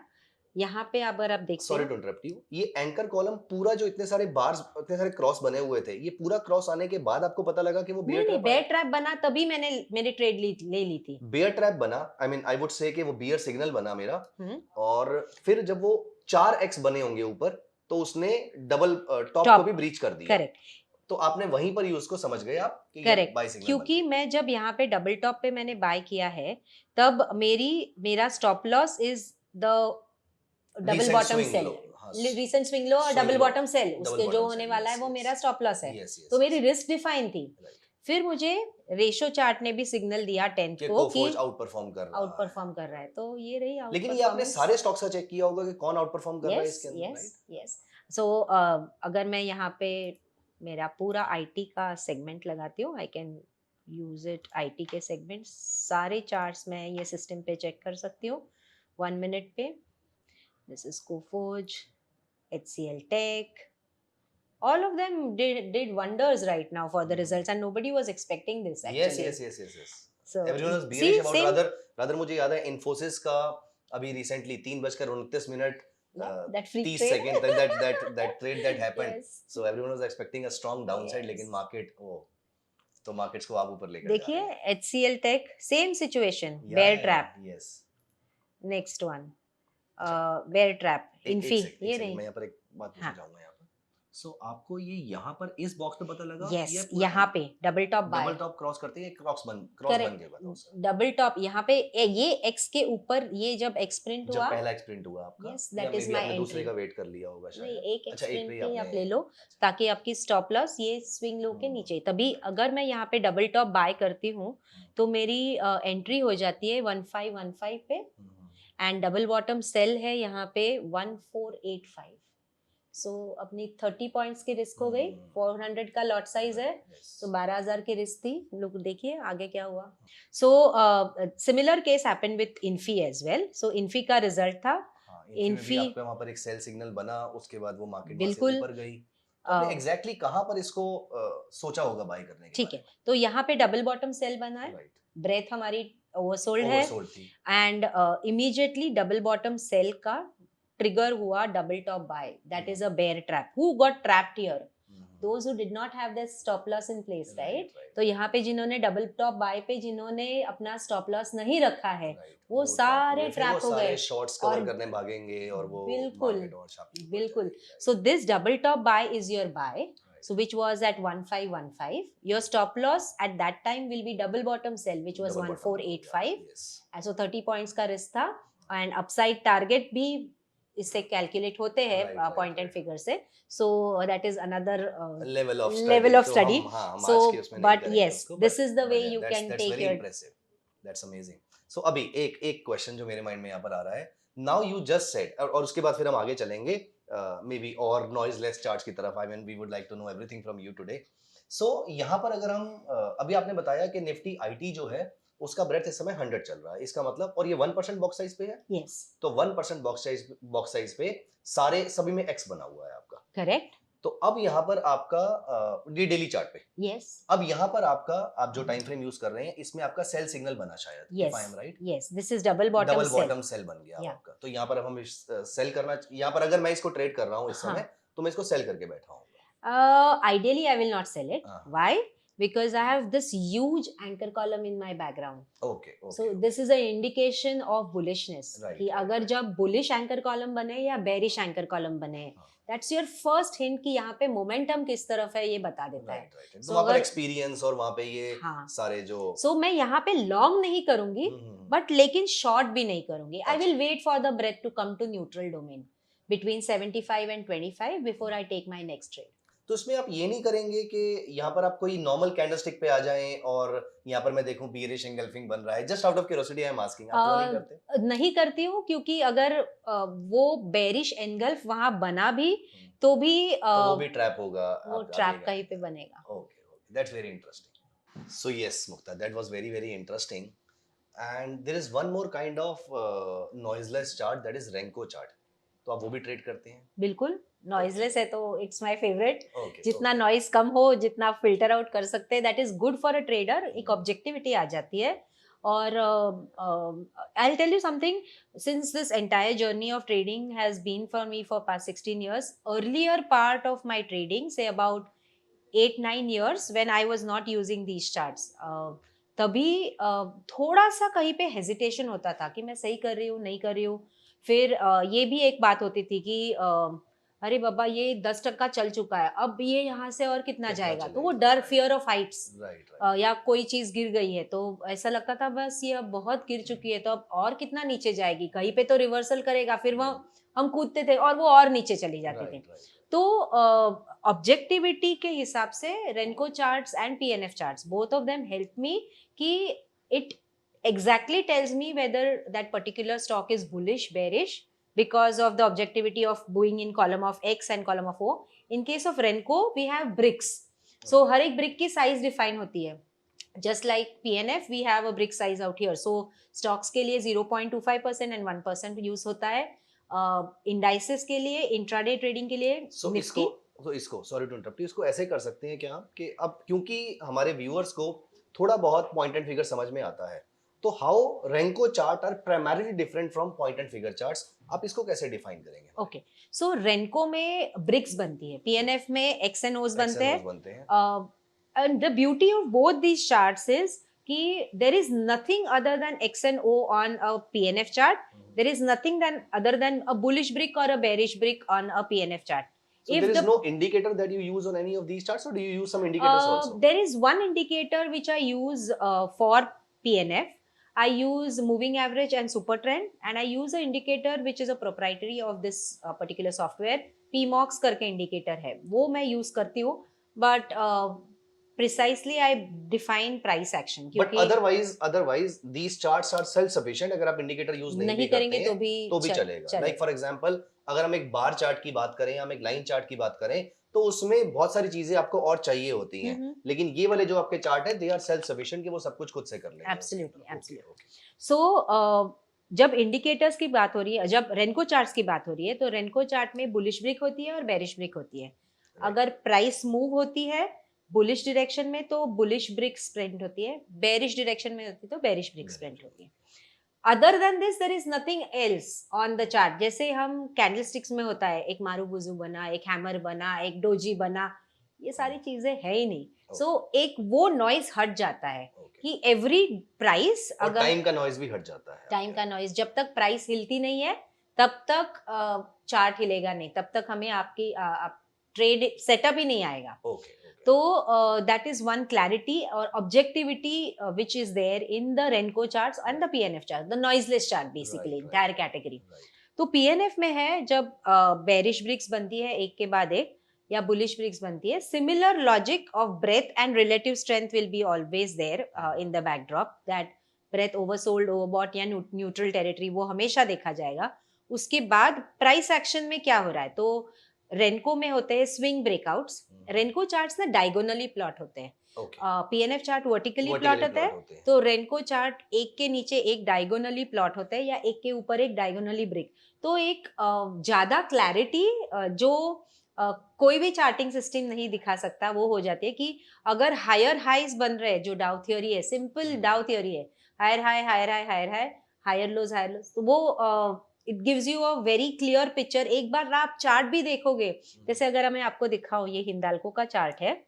यहाँ पे अगर आप देखते सॉरी हो टू इंटरप्ट यू, ये एंकर कॉलम पूरा जो इतने सारे बार्स, इतने सारे क्रॉस बने हुए थे, ये पूरा क्रॉस आने के बाद आपको पता लगा कि वो नहीं बियर नहीं ट्रैप बेयर ट्रैप बना तभी मैंने मेरी ट्रेड ले ली थी। बियर ट्रैप बना, आई मीन आई वुड से कि वो बियर सिग्नल बना मेरा, हम्म, और फिर जब वो 4x बने होंगे ऊपर, तो उसने डबल टॉप Top, को भी ब्रीच कर दिया। करेक्ट तो आपने वहीं पर ही उसको समझ गए आप कि ये करेक्ट, बाय सिग्नल क्योंकि मैं जब यहाँ पे डबल टॉप पे मैंने बाय किया है तब मेरा stop loss is the double bottom sell, recent swing low और Swing double low, bottom sell, double उसके जो bottom होने sell, वाला है yes, वो yes. मेरा स्टॉप लॉस है। Yes, yes, तो मेरी yes. रिस्क डिफाइन थी। Right. फिर मुझे रेशो चार्ट ने भी सिग्नल दिया 10th कि को कि कोफोर्ज आउट परफॉर्म कर रहा आउट है। परफॉर्म कर रहा है, तो ये रही आउट लेकिन ये आपने सारे स्टॉक्स का चेक किया होगा कि कौन आउट परफॉर्म कर रहा है इसके अंदर, यस राइट? यस। सो अगर मैं यहाँ पे मेरा पूरा आईटी का सेगमेंट लगाती हूँ, आई कैन यूज इट, आईटी के सेगमेंट सारे चार्ट्स मैं ये सिस्टम पे चेक कर सकती हूँ 1 मिनट पे। This is Coforge, HCL Tech, all of them did wonders right now for the results and nobody was expecting this actually. yes. So Everyone was see, bearish about same, rather मुझे याद है इन्फोसिस का अभी recently 3:29 that free 30 trade. Second that trade that happened. Yes. So everyone was expecting a strong downside, Yes. लेकिन market तो markets को आप ऊपर लेकर देखिए HCL Tech same situation, Yeah, bear yeah, trap. yes. Next one, bear trap, एक Infi, second, ये मैं रही। यहाँ पर एक बात पूछना हाँ। चाहूंगा यहाँ पर। सो आपको ये यहाँ पर इस बॉक्स में पता लगा? Yes, यहाँ पे double top bye, double top cross करते हैं, क्रॉस बन गया बताओ सर। डबल टॉप यहाँ पे ये X के ऊपर ये जब X प्रिंट जब हुआ, पहला एक्सप्रिंट हुआ आपका, Yes, या that is maybe my आपने दूसरे entry. का वेट कर लिया होगा नहीं शायद। एक अच्छा, एक्सप्रिंट पे पे ही आप आपने- ले लो ताकि आपकी स्टॉप लॉस ये स्विंग लो के हम्म। नीचे, तभी अगर मैं यहाँ पे डबल टॉप बाय करती हूँ तो मेरी एंट्री हो जाती है 1515 पे एंड डबल बॉटम सेल है यहाँ पे 1485। सो अपनी 30 पॉइंट्स की रिस्क हो गई, 400 का लॉट साइज है तो 12,000 की रिस्क थी। लोग देखिए आगे क्या हुआ। So similar case happened with Infy as well. So Infy का रिजल्ट था इन्फी आपका वहां पर एक सेल सिग्नल बना, उसके बाद वो मार्केट बिल्कुल, ऊपर गई। आपने एग्जैक्टली कहां पर इसको सोचा होगा बाय करने के? ठीक है, तो यहाँ पे डबल बॉटम सेल बना है, राइट, ब्रेथ हमारी ओवरसोल्ड है and immediately double bottom sell का ट्रिगर हुआ double top buy, that is a bear trap. Who got trapped here? Those who did not have their stop loss in place, right? तो यहाँ पे जिन्होंने double top bye पे जिन्होंने अपना stop loss नहीं रखा है वो सारे ट्रैप हो गए, शॉर्ट्स और कवर करने भागेंगे और वो बिल्कुल, मार्केट और sharply ऊपर बिल्कुल। चली So this double top buy is your buy. So which was at 1515. Your stop loss at that time will be double bottom sell, which was Double bottom, 1485. yes. And so 30 points का risk था and upside target भी इससे calculate होते हैं Right, point and right. Figure से। So that is another level of study. हम So, आज के उसमें नहीं but करेंगे yes, उसको, this but- is the way but yeah, you that's- can that's take very your- impressive. That's amazing. So अभी एक क्वेश्चन जो मेरे माइंड में यहाँ पर आ रहा है, now you just said, और उसके बाद फिर हम आगे चलेंगे मे बी और noiseless charts की तरफ। I mean we would like to know everything from you today. So यहाँ पर अगर हम अभी आपने बताया कि निफ्टी IT जो है उसका ब्रेथ इस समय 100 चल रहा है, इसका मतलब, और ये 1% बॉक्स साइज पे है, yes, तो 1% बॉक्स साइज पे सभी में एक्स बना हुआ है आपका, correct, तो अब यहाँ पर आपका ये डेली चार्ट पे, yes, अब यहाँ पर आपका आप जो टाइम फ्रेम यूज कर रहे हैं इसमें आपका सेल सिग्नल बना शायद, yes, if I am right, yes, this is double bottom double sell. Bottom sell बन गया Yeah. आपका। तो यहाँ पर अब हम सेल करना, यहाँ पर अगर मैं इसको ट्रेड कर रहा हूँ इस हाँ. समय, तो मैं इसको सेल करके बैठा हूँ। Ideally, I will not sell it. Uh-huh. Why? Because I have this huge anchor column in my background. Okay. So this is an indication of bullishness. Right, कि right, अगर right. जब bullish anchor column बने या bearish anchor column बने, हाँ. that's your first hint कि यहाँ पे momentum किस तरफ है ये बता देता है. Right. So तो वहाँ पर अगर- एक्सपीरियंस और वहाँ पे ये हाँ. सारे जो So मैं यहाँ पे long नहीं करूँगी, but लेकिन short भी नहीं करूँगी. I will wait for the breath to come to neutral domain between 75 and 25 before I take my next trade. तो इसमें आप ये नहीं करेंगे कि यहाँ पर आप कोई नॉर्मल कैंडलस्टिक पे आ जाएं और यहाँ पर मैं देखूं बियरिश एंगल्फिंग बन रहा है, just out of curiosity I am asking, आप वो नहीं करते? नहीं करती हूँ, क्योंकि अगर वो बेरिश एनगल्फ वहां बना भी तो भी तो वो भी ट्रैप होगा, वो ट्रैप कहीं पे बनेगा। Okay, that's very interesting. So yes Mukta, that was very very interesting and there is one more kind of noiseless chart, that is renko chart. तो आप वो भी ट्रेड करते हैं? बिल्कुल, नॉइजलेस है तो इट्स माय फेवरेट। Okay, जितना okay. नॉइज कम हो, जितना फिल्टर आउट कर सकते हैं, that is good for a trader. एक ऑब्जेक्टिविटी आ जाती है और I'll tell you something, since this entire journey of trading has been for me for past 16 years, earlier part of my trading, say about 8-9 years when I was not using these charts, तभी थोड़ा सा कहीं पे hesitation होता था कि मैं सही कर रही हूँ नहीं कर रही हूँ. फिर ये भी एक बात होती थी कि अरे बाबा ये 10% चल चुका है, अब ये यहाँ से और कितना कितना जाएगा, तो वो चलेगा? डर, fear of Heights, right right या कोई चीज गिर गई है तो ऐसा लगता था बस ये अब बहुत गिर चुकी है तो अब और कितना नीचे जाएगी, कहीं पे तो रिवर्सल करेगा, फिर वो हम कूदते थे और वो और नीचे चली जाती थी. राइट राइट तो ऑब्जेक्टिविटी के हिसाब से Renko charts and PNF charts, both of them help me कि it exactly tells me whether that particular stock is bullish, bearish, because of the objectivity of being in column of X and column of O. In case of Renko, we have bricks. So हर एक brick की size define होती है. Just like PNF, we have a brick size out here. So stocks के लिए 0.25% and 1% use होता है. Indices के लिए, intraday trading के लिए सो Nifty. इसको सॉरी टू इंटरप्ट, इसको ऐसे कर सकते हैं क्या आप कि अब क्योंकि हमारे व्यूअर्स को थोड़ा बहुत पॉइंट एंड फिगर समझ में आता है, तो how renko chart are primarily different from point and figure charts, आप इसको कैसे डिफाइन करेंगे? Okay. So Renko में bricks बनती है, PNF में X and O's बनते हैं. बनते हैं. And the beauty of both these charts is कि there is nothing other than X and O on a PNF chart. There is nothing other than a bullish brick or a bearish brick on a PNF chart. So there is no indicator that you use on any of these charts, or do you use some indicators also? There is one indicator which I use for PNF. I use moving average and super trend, and I use an indicator which is a proprietary of this particular software. PMOX करके indicator है, वो मैं use करती हूँ, but precisely I define price action. But otherwise these charts are self sufficient. अगर आप indicator use नहीं भी करेंगे करते हैं तो भी चलेगा. Like for example, अगर हम एक बार चार्ट की बात करें, हम एक लाइन चार्ट की बात करें, तो उसमें बहुत सारी चीजें आपको और चाहिए होती हैं, लेकिन ये वाले जो आपके चार्ट है, दे आर सेल्फ सफिशिएंट कि वो सब कुछ खुद से कर लेंगे. एब्सोल्युटली. सो जब इंडिकेटर्स की बात हो रही है, जब रेनको चार्ट्स की बात हो रही है, तो रेनको चार्ट में बुलिश ब्रेक होती है और बेरिश ब्रेक होती है. अगर प्राइस मूव होती है बुलिश डायरेक्शन में तो बुलिश ब्रेक स्प्रेंट होती है, बेरिश डायरेक्शन में होती है तो बेरिश ब्रेक स्प्रेंट होती है. Other than this there is nothing else on the chart. जैसे हम कैंडलस्टिक्स में होता है, एक मारूबुजू बना, एक हैमर बना, एक डोजी बना, ये सारी चीजें है ही नहीं. सो एक वो नॉइज हट जाता है कि एवरी प्राइस, अगर टाइम का नॉइज भी हट जाता है, टाइम का नॉइज, जब तक प्राइस हिलती नहीं है तब तक चार्ट हिलेगा नहीं, तब तक हमें आपकी ट्रेड सेटअप ही नहीं आएगा. तो that is one clarity or objectivity which is there in the Renko charts and the PNF chart, the noiseless chart basically, entire category. तो PNF में है जब bearish bricks बनती है एक के बाद एक, या bullish bricks बनती है, similar logic of breadth and relative strength will be always there in the backdrop, that breadth oversold, overbought या neutral territory वो हमेशा देखा जाएगा. उसके बाद price action में क्या हो रहा है, तो रेनको में होते हैं स्विंग ब्रेकआउट्स. रेनको चार्ट्स ना डायगोनली प्लॉट होते हैं, पीएनएफ चार्ट वर्टिकली प्लॉट होता है, तो रेनको चार्ट एक के नीचे एक डायगोनली प्लॉट होता है या एक के ऊपर एक डायगोनली ब्रेक. तो एक ज्यादा क्लैरिटी जो कोई भी चार्टिंग सिस्टम नहीं दिखा सकता वो हो जाती है कि अगर हायर हाइज बन रहे हैं, जो डाउ थ्योरी है, सिंपल डाउ थ्योरी है, higher high higher high higher high, higher lows higher lows, तो वो it gives you a very clear picture. एक बार आप चार्ट भी देखोगे, जैसे अगर मैं आपको दिखाऊं, ये हिंदाल्को का चार्ट है,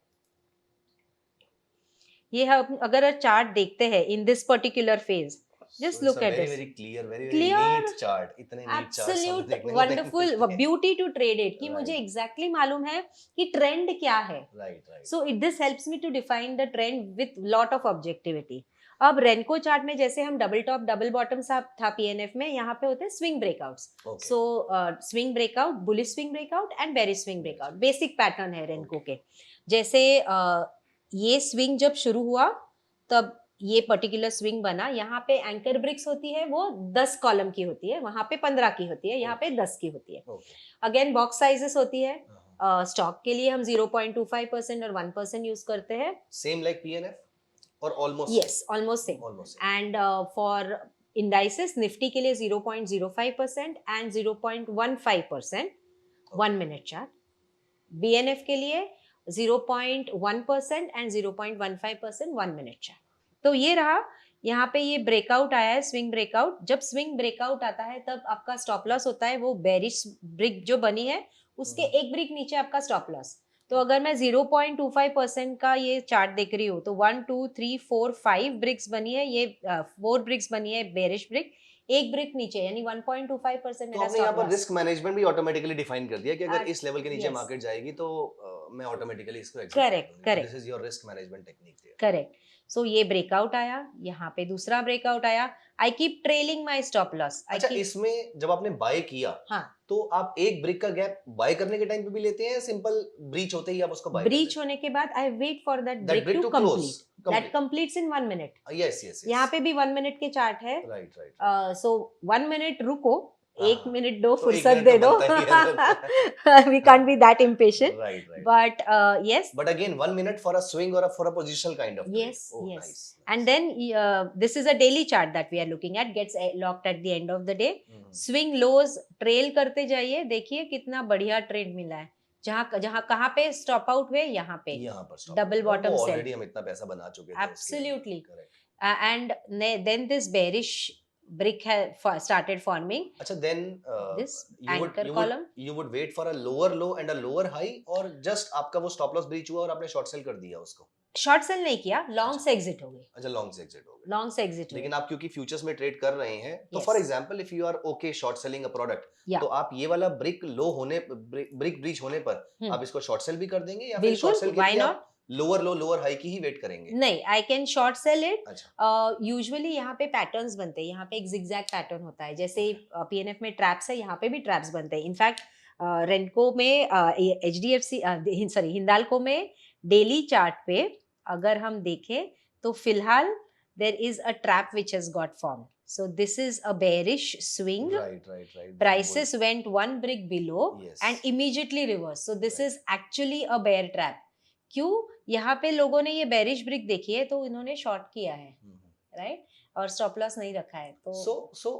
ये हम अगर चार्ट देखते हैं in this particular phase, just look at this, very clear Clear, neat chart, इतने neat charts हमें एब्सोल्यूट देखने को वंडरफुल, मिलते हैं. ब्यूटी टू ट्रेड इट, कि Right. मुझे एग्जैक्टली मालूम है कि ट्रेंड क्या है. Right. So it this helps me to define the trend with lot of objectivity. अब रेनको चार्ट में जैसे हम डबल टॉप डबल बॉटम था पीएनएफ में, यहाँ पे होते हैं swing breakouts. So swing breakout, bullish swing breakout and bearish swing breakout, basic pattern है रेनको के. जैसे ये स्विंग जब शुरू हुआ तब ये पर्टिकुलर स्विंग बना, यहाँ पे एंकर ब्रिक्स होती है, वो 10 कॉलम की होती है, वहां पे 15 की होती है, यहाँ पे 10 की होती है. अगेन बॉक्स साइजेस होती है. स्टॉक के लिए हम 0.25% और 1% यूज करते हैं. सेम लाइक पीएनएफ और almost, yes almost same. And for indices, Nifty के लिए 0.05% एंड 0.15% 1 मिनट चार्ट. बीएनएफ के लिए 0.1% एंड 0.15% 1 मिनट चार्ट. तो ये रहा यहाँ पे ये ब्रेकआउट आया है, स्विंग ब्रेकआउट। जब स्विंग ब्रेकआउट आता है तब आपका स्टॉप लॉस होता है वो बेरिश ब्रिक जो बनी है उसके एक ब्रिक नीचे आपका स्टॉप लॉस। तो अगर मैं 0.25% का ये चार्ट देख रही हूँ तो 1 2 3 4 5 ब्रिक्स बनी है, ये 4 ब्रिक्स बनी है बेरिश ब्रिक, एक ब्रिक नीचे, यानी 1.25% तो मेरा आपने यहाँ स्टॉप पर लॉस। रिस्क मैनेजमेंट भी ऑटोमेटिकली डिफाइन कर दिया कि अगर इस लेवल के नीचे yes. मार्केट जाएगी तो मैं ऑटोमेटिकली इसको एग्जिट Correct, कर दूंगी। correct. This is your risk management technique. Correct. So ये ब्रेकआउट आया, यहाँ पे दूसरा ब्रेकआउट आया, I keep trailing my stop loss. अच्छा, इसमें जब आपने बाय किया हाँ, तो आप एक ब्रिक का गैप बाय करने के टाइम पे भी लेते हैं, सिंपल ब्रीच होते ही आप उसको बाय ब्रीच होने के बाद I wait for that that break brick to to close complete, that completes in 1 minute. Yes yes यहाँ पे भी 1 मिनट के चार्ट है। राइट राइट सो 1 मिनट रुको, हाँ, 1 मिनट दो, तो एक फुर्सत मिनट दे तो दो। बनता ही है। We can't be that impatient, right right but yes, but again 1 minute for a swing और for a positional kind of yes, yes. And then this is a daily chart that we are looking at, gets locked at the end of the day. Swing lows trail करते जाइए, देखिए कितना बढ़िया trend मिला है। जहाँ जहाँ कहाँ पे स्टॉप आउट हुए, यहाँ पे डबल बॉटम सेल, ऑलरेडी हम इतना पैसा बना चुके थे absolutely. And then this bearish brick has started forming. अच्छा, then this anchor column, you would wait for a lower low and a lower high और just आपका वो stop loss breach हुआ और आपने short sell कर दिया उसको? शॉर्ट सेल नहीं किया, लॉन्ग से एग्जिट हो गए। अच्छा, लॉन्ग से एग्जिट हो गए। लॉन्ग से एग्जिट, लेकिन आप क्योंकि फ्यूचर्स में ट्रेड कर रहे हैं तो Yes. For example if you are okay short selling a product, Yeah. तो आप ये वाला ब्रिक लो होने ब्रिक ब्रीच होने पर आप इसको शॉर्ट सेल भी कर देंगे या फिर बिल्कुल, शॉर्ट सेल के why लिए not? आप लोअर लो लोअर हाई की ही वेट करेंगे? नहीं, I can short cell it. अच्छा, यूजुअली यहाँ पे पैटर्न्स बनते हैं, यहाँ पे एक जिगजैग पैटर्न होता है, जैसे पीएनएफ में ट्रैप्स है, यहाँ पे भी ट्रैप्स बनते हैं। इनफैक्ट रेनको में, एचडीएफसी सॉरी हिंदाल्को में डेली चार्ट पे अगर हम देखें तो फिलहाल there is a trap which has got form. So this is a bearish swing. right. Prices went one brick below Yes. and immediately reversed. So this Right. is actually a bear trap. क्यों? यहाँ पे लोगों ने ये bearish brick देखी है तो इन्होंने शॉर्ट किया है, राइट? और स्टॉप लॉस नहीं रखा है। तो so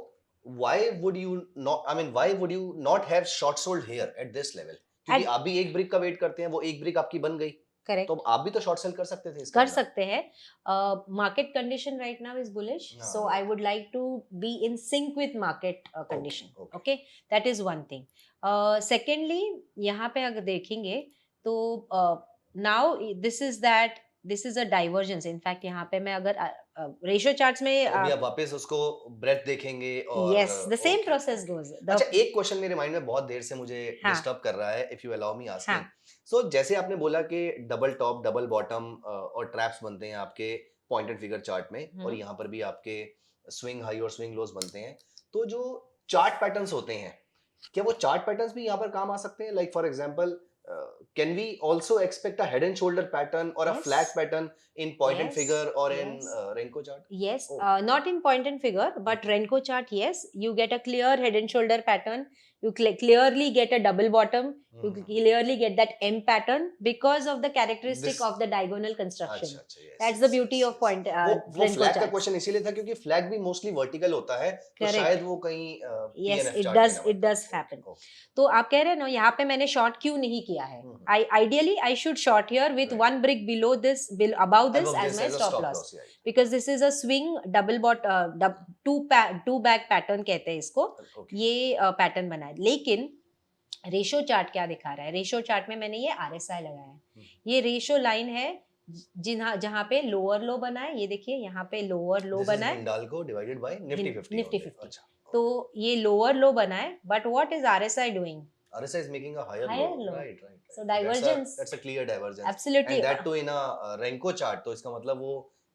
why would you not, I mean why would you not have short sold here at this level? क्योंकि आप भी एक ब्रिक का वेट करते हैं, वो एक ब्रिक आपकी बन गई, करेक्ट, तो आप भी तो शॉर्ट सेल कर सकते थे। कर सकते हैं। Market condition right now is bullish, so I would like to be in sync with market condition. Okay, that is one thing. Secondly यहाँ पे अगर देखेंगे तो now this is a divergence. In fact यहाँ पे मैं अगर रेशियो चार्ट्स में अभी आप वापस उसको ब्रेथ देखेंगे और yes, the same process goes. अच्छा, एक क्वेश्चन मेरे माइंड में बहुत देर से मुझे डिस्टर्ब कर रहा है, if you allow me asking. So जैसे आपने बोला कि डबल टॉप डबल बॉटम और ट्रैप्स बनते हैं आपके पॉइंट एंड फिगर चार्ट में, और यहाँ पर भी आपके स्विंग हाई और स्विंग लोज बनते हैं, तो जो चार्ट पैटर्न्स होते हैं, क्या वो चार्ट पैटर्न्स भी यहाँ पर काम आ सकते हैं? Like for example, can we also expect a head and shoulder pattern or a Yes. flat pattern in point and Yes. figure or in Yes. Renko chart? Yes, Oh. not in point and figure, but Renko chart, yes, you get a clear head and shoulder pattern. You clearly get a double bottom. You clearly get that M pattern because of the characteristic of the diagonal construction. yes, That's the beauty of point वो Renko flag का charts. Question इसीलिए था क्योंकि flag भी mostly vertical होता है, तो Correct. शायद वो कहीं Yes, PNF it chart does. में ना It does बनता है। happen. Okay. तो आप कह रहे हैं ना, यहाँ पे मैंने शॉर्ट क्यों नहीं किया है? Ideally I should short here with Right. one brick below this, above this Above as my a stop loss. yeah. Because this is a swing double two back pattern कहते हैं इसको। Okay. ये pattern बना है, लेकिन ratio chart क्या दिखा रहा है? रेशो चार्ट में मैंने ये RSI लगाया है, ये रेशो लाइन है जहाँ पे लोअर लो बना है, ये देखिए यहाँ पे लोअर लो बना है, Hindalco divided by Nifty 50 Nifty 50। अच्छा, तो ये लोअर लो बना है, but what is RSI doing? RSI is making a higher low. Right. So divergence. That's a clear divergence. Absolutely. And that too in a Renko chart, तो इसका मतलब वो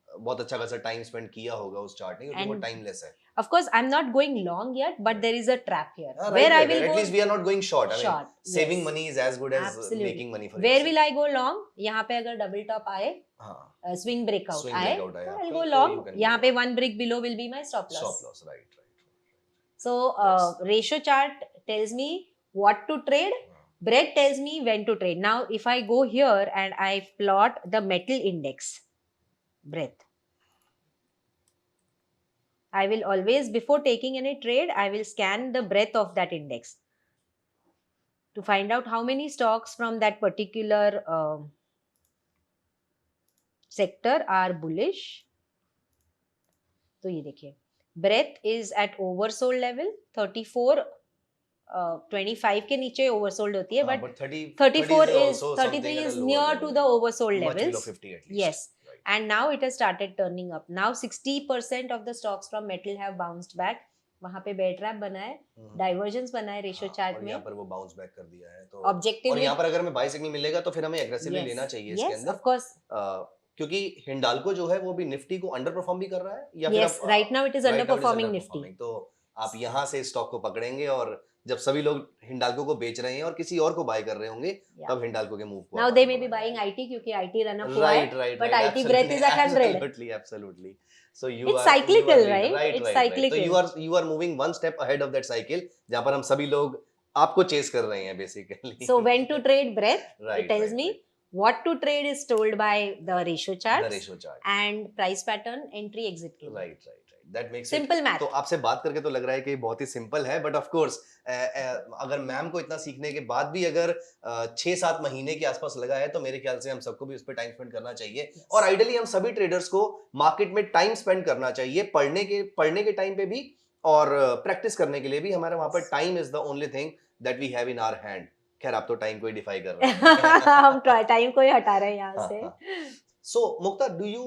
बहुत अच्छा खासा टाइम स्पेंड किया होगा उस चार्ट ने, क्योंकि वो टाइमलेस है। Of course, I'm not going long yet, but there is a trap here. Where I will at least we are not going short. I mean, short. saving Yes. money is as good as Absolutely. making money for Where yourself. will I go long? यहाँ पे अगर double top आए, swing breakout आए, तो I'll go long. यहाँ पे one brick below will be my stop loss. Stop loss, right. So ratio chart tells me what to trade. Bread tells me when to trade. Now, if I go here and I plot the metal index, breadth, I will always, before taking any trade, I will scan the breadth of that index to find out how many stocks from that particular sector are bullish तो ये देखिए breadth is at oversold level 34 25 के नीचे oversold होती है हाँ, but but 30 34 is is also 33 something at a is lower near level, to the oversold much below levels. 50 at least. Yes. Right. And now it has started turning up. Now 60% of the stocks from metal have bounced back. वहां पे bear trap बना है, divergence बना है ratio chart और में, यहाँ पर वो बाउंस बैक कर दिया है तो ऑब्जेक्टिव और यहाँ पर अगर हमें बाय सिग्नल मिलेगा तो फिर हमें एग्रेसिवली yes, लेना चाहिए इसके yes, अंदर of course. क्योंकि हिंडाल्को जो है वो भी निफ्टी को अंडर परफॉर्म भी कर रहा है या Yes, फिर right now it is right now it is underperforming underperforming. Nifty. तो आप यहाँ से स्टॉक को पकड़ेंगे और जब सभी लोग हिंडाल्को को बेच रहे हैं और किसी और को बाय कर रहे होंगे Yeah. तब हिंडाल्को के मूव को Now they may be buying IT क्योंकि IT run up हुआ right है, right but right IT breadth is at 100. absolutely so you It's are cyclical, you are right? right It's right right so cyclical. you are moving one step ahead of that cycle जहाँ पर हम सभी लोग आपको chess कर रहे हैं basically So when to trade breadth, right it tells right, me right. what to trade is told by the ratio the charts ratio chart and price pattern entry exit के लिए. right right right that makes Simple it math. तो आपसे बात करके तो लग रहा है कि बहुत ही सिंपल है बट ऑफ कोर्स अगर मैम को इतना सीखने के बाद भी अगर 6-7 महीने के आसपास लगा है तो मेरे ख्याल से हम सबको भी उस पर टाइम स्पेंड करना चाहिए Yes. और आइडियली हम सभी ट्रेडर्स को मार्केट में टाइम स्पेंड करना चाहिए पढ़ने के टाइम पे भी और प्रैक्टिस करने के लिए भी हमारे वहां पर time is the only thing that we have in our hand खैर आप तो टाइम को ही डिफाई कर रहे हैं हम टाइम को ही हटा रहे हैं यहाँ से. So, Mukta, do you,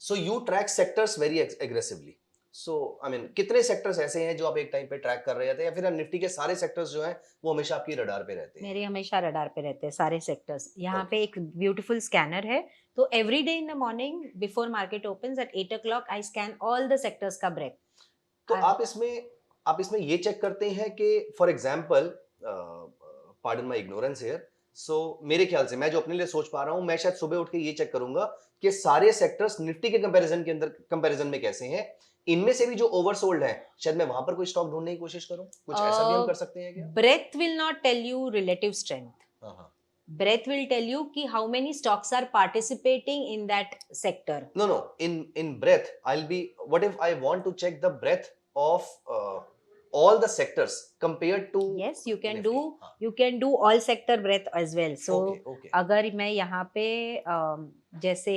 so you track sectors very aggressively. So, कितने सेक्टर्स ऐसे हैं जो आप एक टाइम पे ट्रैक कर रहे थे या फिर निफ्टी के सारे सेक्टर्स जो हैं वो हमेशा आपकी रडार पे रहते हैं? मेरे हमेशा रडार पे रहते हैं सारे सेक्टर्स. यहाँ पे एक ब्यूटीफुल स्कैनर है तो every day in the morning before market opens eight 8 o'clock I scan all the sectors का ब्रेथ. तो आप इसमें ये चेक करते हैं कि for example pardon my ignorance here so मेरे ख्याल से मैं जो अपने लिए सोच पा रहा हूँ मैं शायद सुबह उठ के ये चेक करूंगा कि सारे सेक्टर्स निफ्टी के कंपैरिजन में कैसे हैं इनमें से भी जो ओवरसोल्ड है शायद मैं वहां पर कोई स्टॉक ढूंढने की कोशिश करूं कुछ ऐसा भी हम कर सकते हैं क्या? Breadth will not tell you relative strength. Breadth will tell you कि how many stocks are participating in that sector. No. In breadth, what if I want to check the breadth of all the sectors compared to Yes, you can Nifty. you can do all sector breadth as well. So okay. अगर मैं यहाँ पे जैसे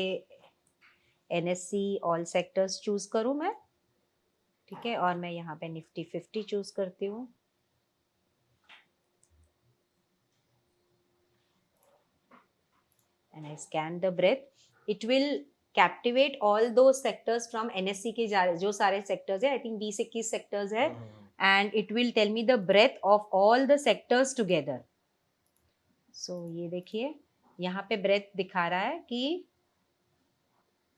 NSE all sectors choose करूँ मैं, ठीक है, और मैं यहाँ पे निफ्टी 50 choose करती हूँ. And I scan the breadth, it will captivate all those sectors from NSE के जो सारे sectors है, I think 20-21 sectors है, and it will tell me the breadth of all the sectors together. So ये देखिए यहाँ पे breadth दिखा रहा है कि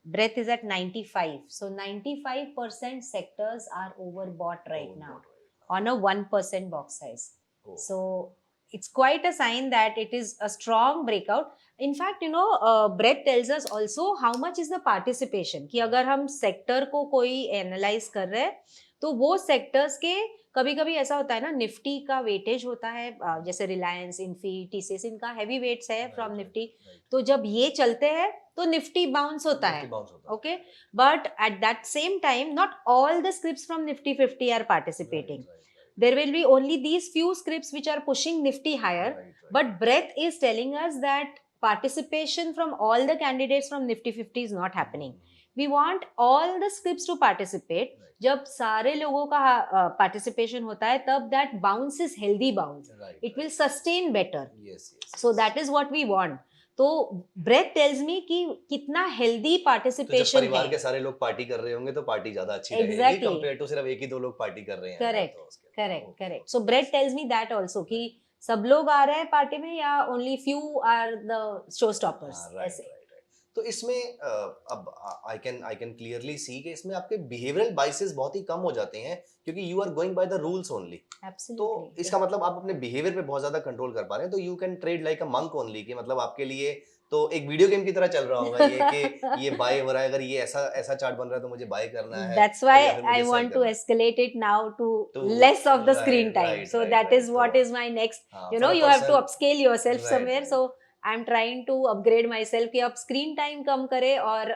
breadth is at 95. So 95% sectors are overbought right now on a 1% box size. So it's quite a sign that it is a strong breakout. In fact, breadth tells us also how much is the participation. कि अगर हम sector को कोई analyse कर रहे हैं तो वो सेक्टर्स के कभी कभी ऐसा होता है ना, निफ्टी का वेटेज होता है, जैसे रिलायंस, इन्फी, टीसीएस, इनका हैवी वेट्स है फ्रॉम निफ्टी, तो जब ये चलते हैं तो निफ्टी बाउंस होता है. Okay, but at that same time not all the scripts from Nifty 50 are participating. There will be only these few scripts which are pushing Nifty higher, but breadth is telling us that participation from all the candidates from Nifty 50 is not happening. We want all the scripts to participate. जब सारे लोगों का participation होता है तब that bounce is healthy bounce. It will sustain better. So that is what we want. तो breath tells मी कि कितना हेल्दी पार्टिसिपेशन है. परिवार के सारे लोग पार्टी कर रहे होंगे तो पार्टी ज्यादा अच्छी रहेगी कंपेयर टू सिर्फ एक ही दो लोग पार्टी कर रहे हैं. Correct. So breadth tells me that also कि सब लोग आ रहे हैं पार्टी में या only few are the show stoppers. ऐसे तो इसमें अब आई कैन क्लियरली सी कि इसमें आपके बिहेवियरल बाइसेस बहुत ही कम हो जाते हैं क्योंकि you are going by the rules only. तो इसका मतलब आप अपने बिहेवियर पे बहुत ज्यादा कंट्रोल कर पा रहे हैं. तो you can trade like a monk only, कि मतलब आपके लिए तो एक वीडियो गेम की तरह चल रहा होगा ये कि ये बाय हो रहा है, अगर ये ऐसा चार्ट बन रहा है तो मुझे बाय करना है. That's why I want to escalate it now to less of the screen time. So that is what is my next, you have to upscale yourself somewhere. So I'm trying to upgrade myself कि अब screen time कम करे और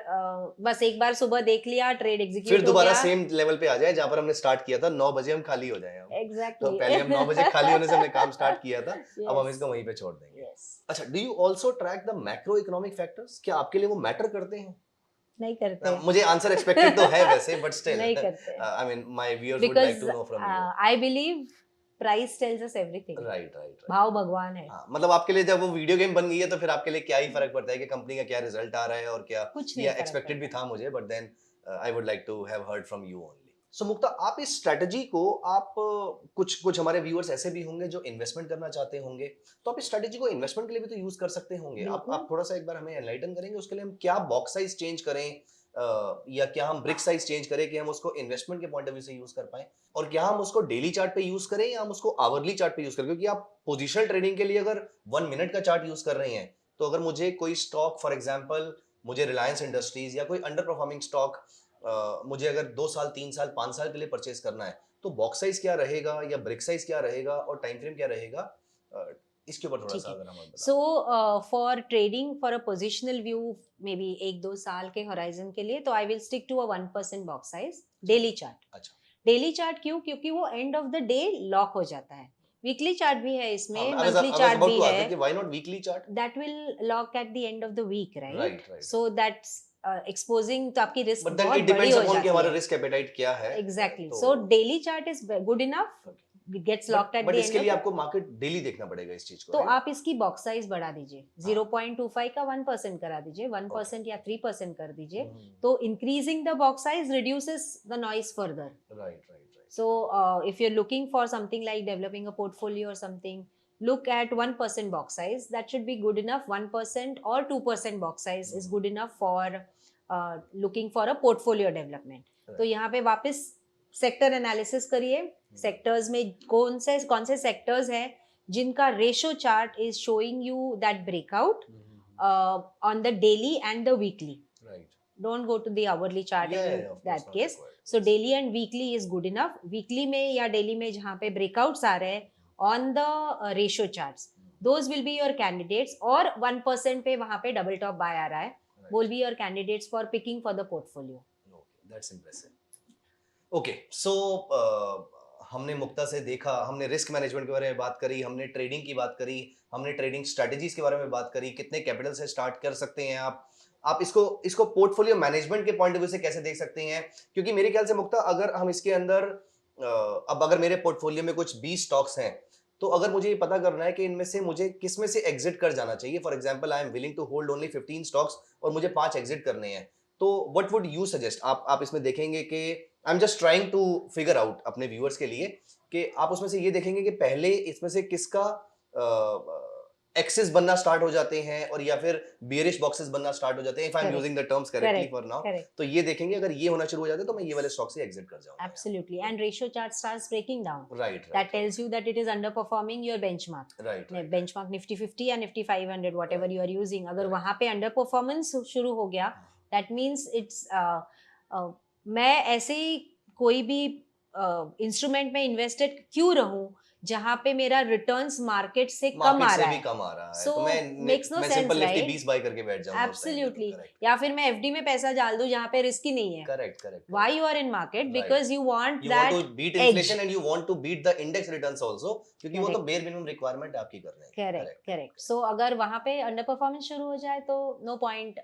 बस एक बार सुबह देख लिया, trade execute फिर दोबारा सेम लेवल पे आ जाए जहाँ पर हमने स्टार्ट किया था. 9 बजे हम खाली हो जाए. Exactly. तो पहले हम 9 बजे खाली होने से हमने काम स्टार्ट किया था. अब हम इसको वहीं पे छोड़ देंगे. अच्छा, do you also track the macro economic factors? क्या आपके लिए वो मैटर करते हैं? नहीं करते, मुझे आंसर एक्सपेक्टेड तो है वैसे, बट स्टिल नहीं करते, I mean my viewers would like because to know from you. I believe price tells us everything. Right right. भाव भगवान है, हाँ, मतलब आपके लिए जब वो वीडियो गेम बन गई है तो फिर आपके लिए क्या ही फर्क पड़ता है कि कंपनी का क्या रिजल्ट आ रहा है और क्या. कुछ नहीं या फर्क एक्सपेक्टेड भी पड़ता। था मुझे, but then I would like to have heard from you only. So Mukta, आप इस स्ट्रेटजी को आप कुछ कुछ हमारे व्यूअर्स ऐसे भी होंगे जो इन्वेस्टमेंट करना चाहते होंगे, तो आप इस स्ट्रेटजी को इन्वेस्टमेंट के लिए भी तो यूज कर सकते होंगे. आप बिल्कुल। थोड़ा सा एक बार हमें एनलाइटन करेंगे उसके लिए हम क्या बॉक्स साइज चेंज करें, या क्या हम ब्रिक साइज चेंज करें कि हम उसको इन्वेस्टमेंट के पॉइंट ऑफ व्यू से यूज कर पाए, और क्या हम उसको डेली चार्ट पे यूज करें या हम उसको आवरली चार्ट पे यूज करें. क्योंकि आप पोजिशनल ट्रेडिंग के लिए अगर 1 मिनट का चार्ट यूज कर रहे हैं, तो अगर मुझे कोई स्टॉक, फॉर एग्जांपल मुझे रिलायंस इंडस्ट्रीज या कोई अंडर परफॉर्मिंग स्टॉक मुझे अगर 2 साल 3 साल 5 साल के लिए परचेज करना है, तो बॉक्स साइज क्या रहेगा या ब्रिक साइज क्या रहेगा और टाइम फ्रेम क्या रहेगा, इसके ऊपर थोड़ा ठीक सा है। अगर हम बताएं. So for trading for a positional view, maybe 1-2 साल के horizon के लिए, तो I will stick to a 1% box size daily chart. अच्छा. डेली चार्ट क्यों? क्योंकि वो and of the day lock हो जाता है. वीकली चार्ट भी है इसमें, I was monthly chart about भी to ask है. that, why not weekly chart? That will lock at the end of the week, right? Right. So that's exposing, तो आपकी रिस्क But then बहुत it बड़ी depends हो upon कि जाती हमारा है. रिस्क एपेटाइट क्या है. एग्जैक्टली. तो- so daily chart is good enough, gets locked at the but इसके लिए एंड. आपको मार्केट डेली देखना पड़ेगा इस चीज को. तो right? आप इसकी बॉक्स साइज बढ़ा दीजिए, 0.25 का 1% करा दीजिए, 1% या 3% कर दीजिए. हम्म, तो increasing the box size reduces the noise further. right. So, if you're looking for something like developing a portfolio or something, look at 1% box size. That should be good enough. 1% or 2% box size is good enough for looking for a portfolio development. Right. तो यहाँ पे वापस sector analysis करिए. Sectors में कौन से sectors हैं जिनका ratio chart is showing you that breakout on the daily and the weekly. Right. Don't go to the hourly chart Yeah, in of course, that not case. required. So daily and weekly is good enough. Weekly में या daily में जहाँ पे breakouts आ रहे हैं on the ratio charts, those will be your candidates. और 1% पे वहाँ पे double top buy आ रहा है, Right. will be your candidates for picking for the portfolio. Okay, that's impressive. Okay, so हमने मुक्ता से देखा, हमने रिस्क मैनेजमेंट के बारे में बात करी, हमने ट्रेडिंग की बात करी, हमने ट्रेडिंग स्ट्रेटजीज के बारे में बात करी, कितने कैपिटल से स्टार्ट कर सकते हैं आप इसको पोर्टफोलियो मैनेजमेंट के पॉइंट ऑफ व्यू से कैसे देख सकते हैं. क्योंकि मेरे ख्याल से मुक्ता, अगर हम इसके अंदर अब अगर मेरे पोर्टफोलियो में कुछ 20 स्टॉक्स हैं, तो अगर मुझे ये पता करना है कि इनमें से मुझे किस में से एग्जिट कर जाना चाहिए, for example I am willing to hold only 15 stocks और मुझे 5 एग्जिट करने हैं, तो व्हाट वुड यू सजेस्ट. आप इसमें देखेंगे कि I am just trying to figure out अपने व्यूअर्स के लिए कि आप उसमें से ये देखेंगे कि पहले इसमें से किसका एक्सेस बनना स्टार्ट हो जाते हैं और या फिर बियरिश बॉक्सेस बनना स्टार्ट हो जाते हैं, if I am Correct. Using the terms correctly Correct. For now. Correct. तो ये देखेंगे अगर ये होना शुरू हो जाता है तो मैं ये वाले स्टॉक से एग्जिट कर जाऊंगा. Absolutely. And ratio chart starts breaking down. Right That tells you that it is underperforming your benchmark. Right. Benchmark Nifty 50 या Nifty 500 whatever you are using, अगर वहां पे अंडर परफॉर्मेंस शुरू हो गया, दैट मींस इट्स मैं ऐसे ही कोई भी इंस्ट्रूमेंट में इन्वेस्टेड क्यों रहूं जहां पे मेरा रिटर्न्स मार्केट से कम आ मार्केट से रहा भी है. कम आ रहा है, So, तो मैं makes no मैं sense, simple Nifty right? 20 buy करके बैठ जाऊंगा. Absolutely. या फिर मैं एफडी में पैसा डाल दूं जहां पे रिस्क ही नहीं है. Correct. Why you are in market? Right. Because you want You want that to beat edge. inflation and you want to beat the index returns also, क्योंकि वो तो Correct. bare minimum requirement आपकी कर रहे हैं. Correct. सो अगर वहां पे अंडर परफॉर्मेंस शुरू हो जाए तो no point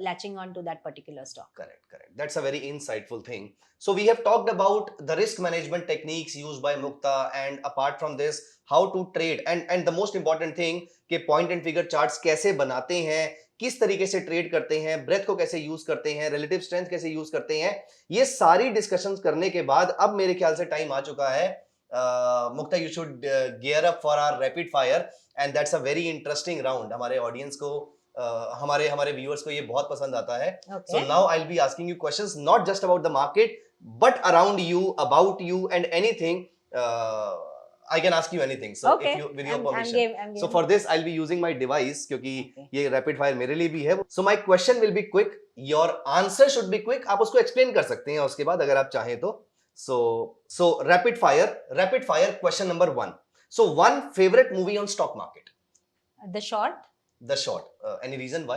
latching on to that particular stock. Correct. That's a very insightful thing. So we have talked about the risk management techniques used by Mukta, and apart from this, how to trade, and the most important thing कि point and figure charts कैसे बनाते हैं, किस तरीके से trade करते हैं, breath को कैसे यूज करते हैं, रिलेटिव स्ट्रेंथ कैसे यूज करते हैं, ये सारी डिस्कशंस करने के बाद अब मेरे ख्याल से टाइम आ चुका है. Mukta, you should gear up for our rapid fire, and that's a very interesting round. हमारे ऑडियंस को हमारे व्यूअर्स को ये बहुत पसंद आता है. So Okay. now I'll be asking you questions not just about the market, but around you, about you, and anything. I can ask you anything. So Okay. if you, with your I'm permission. game. I'm So game. for this, I'll be using my device क्योंकि Okay. ये rapid fire मेरे लिए भी है. So my question will be quick. Your answer should be quick. आप उसको explain कर सकते हैं उसके बाद अगर आप चाहें तो. So rapid fire question number 1. So one favorite movie on stock market. The short. The Short. Any reason why?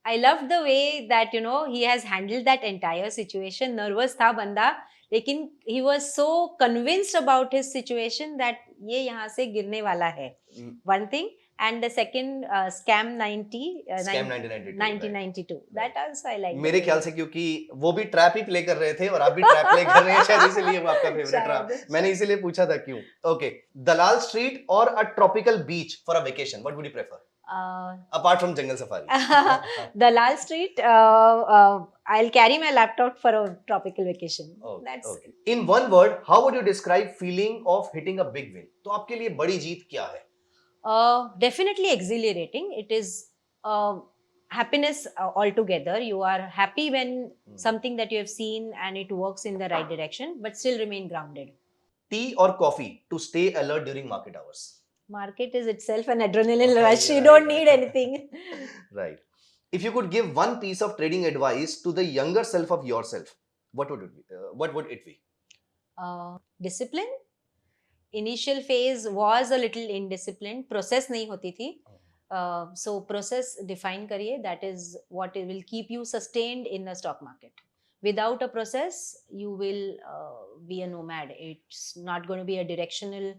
I love the way that he has handled that entire situation. Nervous था बंदा, लेकिन he was so convinced about his situation that ये यहाँ से गिरने वाला है. Mm. One thing. and the second Scam 90 Scam 1992, right. 1992. That also I like. मेरे ख्याल से क्योंकि वो भी ट्रैप ही प्ले कर रहे थे और आप भी ट्रैप प्ले कर रहे हैं, शायद इसीलिए वो आपका फेवरेट रहा. मैंने इसीलिए पूछा था क्यों. ओके, दलाल स्ट्रीट और अ tropical beach for a vacation, what would you prefer apart from jungle safari? Dalal Street. I'll carry my laptop for a tropical vacation. That's Okay. In one word, how would you describe feeling of hitting a big win? तो आपके लिए बड़ी जीत क्या है? definitely exhilarating. It is happiness altogether. You are happy when something that you have seen and it works in the right direction, but still remain grounded. Tea or coffee to stay alert during market hours? Market is itself an adrenaline rush. Yeah, You don't right. need anything. Right. If you could give one piece of trading advice to the younger self of yourself, what would it be? What would it be? Discipline. Initial phase was a little indisciplined. Process नहीं होती थी. So process define करिए. That is what it will keep you sustained in the stock market. Without a process, you will be a nomad. It's not going to be a directional,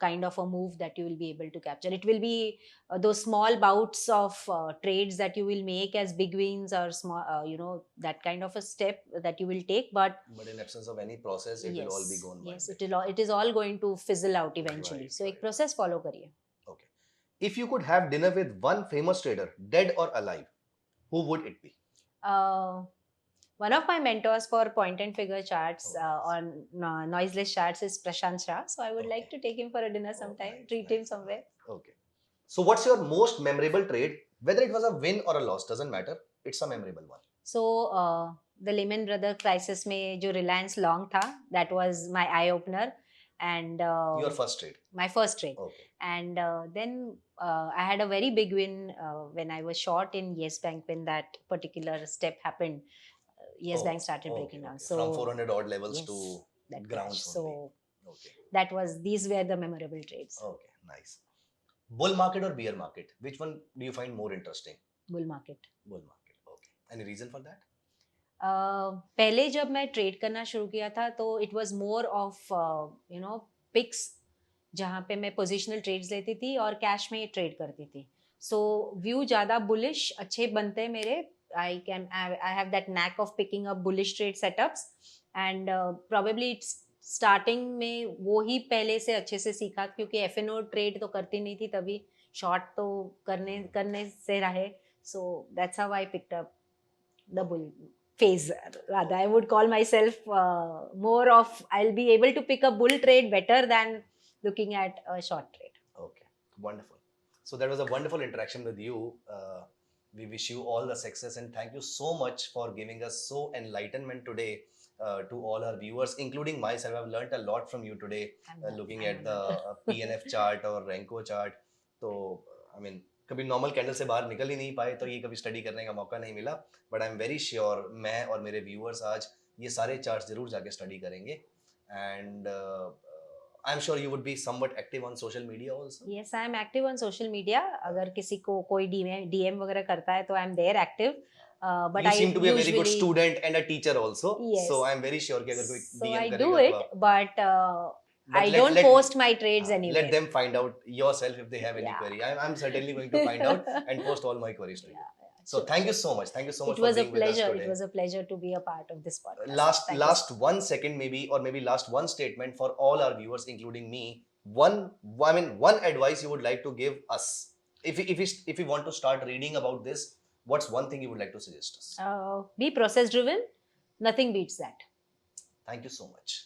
kind of a move that you will be able to capture. It will be those small bouts of trades that you will make as big wins or small, that kind of a step that you will take. But in absence of any process, it will all be gone by. Yes, it is all going to fizzle out eventually. Right, So, right. एक process follow करिए. Okay. If you could have dinner with one famous trader, dead or alive, who would it be? One of my mentors for point and figure charts Oh, nice. on noiseless charts is Prashant Shah. So I would like Okay. to take him for a dinner sometime, nice, treat nice. him somewhere. Okay. So, what's your most memorable trade? Whether it was a win or a loss, doesn't matter. It's a memorable one. So the Lehman Brothers crisis में जो Reliance long था, that was my eye opener, and Your first trade. my first trade. Okay. And then I had a very big win when I was short in Yes Bank when that particular step happened. Yes Bank started breaking down. So from 400 odd levels yes, to that grounds crash. only. So Okay. these were the memorable trades. Okay. Nice. Bull market or bear market? Which one do you find more interesting? Bull market. Bull market. Okay. Any reason for that? पहले जब मैं trade करना शुरू किया था तो it was more of picks जहाँ पे मैं पोजिशनल ट्रेड्स लेती थी और कैश में ट्रेड करती थी. सो व्यू ज़्यादा बुलिश अच्छे बनते हैं मेरे. I have that knack of picking up bullish trade setups, and probably it's starting में वो ही पहले से अच्छे से सीखा क्योंकि F&O ट्रेड तो करती नहीं थी तभी, शॉर्ट तो करने से रहे. So that's how I picked up the bull phase. Rather, I would call myself more of I'll be able to pick a bull trade better than looking at a short trade. Okay, wonderful. So that was a wonderful interaction with you. We wish you all the success and thank you so much for giving us so enlightenment today to all our viewers, including myself. I've learnt a lot from you today, looking at the PNF chart और Renko chart. तो I mean, कभी normal candle से बाहर निकल ही नहीं पाए तो ये कभी स्टडी करने का मौका नहीं मिला. But I am very sure मैं और मेरे व्यूअर्स आज ये सारे चार्ट्स जरूर जाके स्टडी करेंगे. And I'm sure you would be somewhat active on social media also. Yes, I am active on social media. अगर किसी को कोई DM वगैरह करता है तो I am there active. But You I seem to be a very good usually- student and a teacher also. Yes. So I am very sure कि अगर कोई So DM I करेगा do तो it, but I don't post my trades anywhere. Let them find out yourself if they have any Yeah. query. I'm certainly going to find out and post all my queries to you. So Sure, thank you sure. so much. Thank you so much It for was a being with us pleasure. today. It was a pleasure to be a part of this podcast. Thank you. Last 1 second maybe, or maybe last one statement for all our viewers, including me. One advice you would like to give us. If we want to start reading about this, what's one thing you would like to suggest us? Be process driven. Nothing beats that. Thank you so much.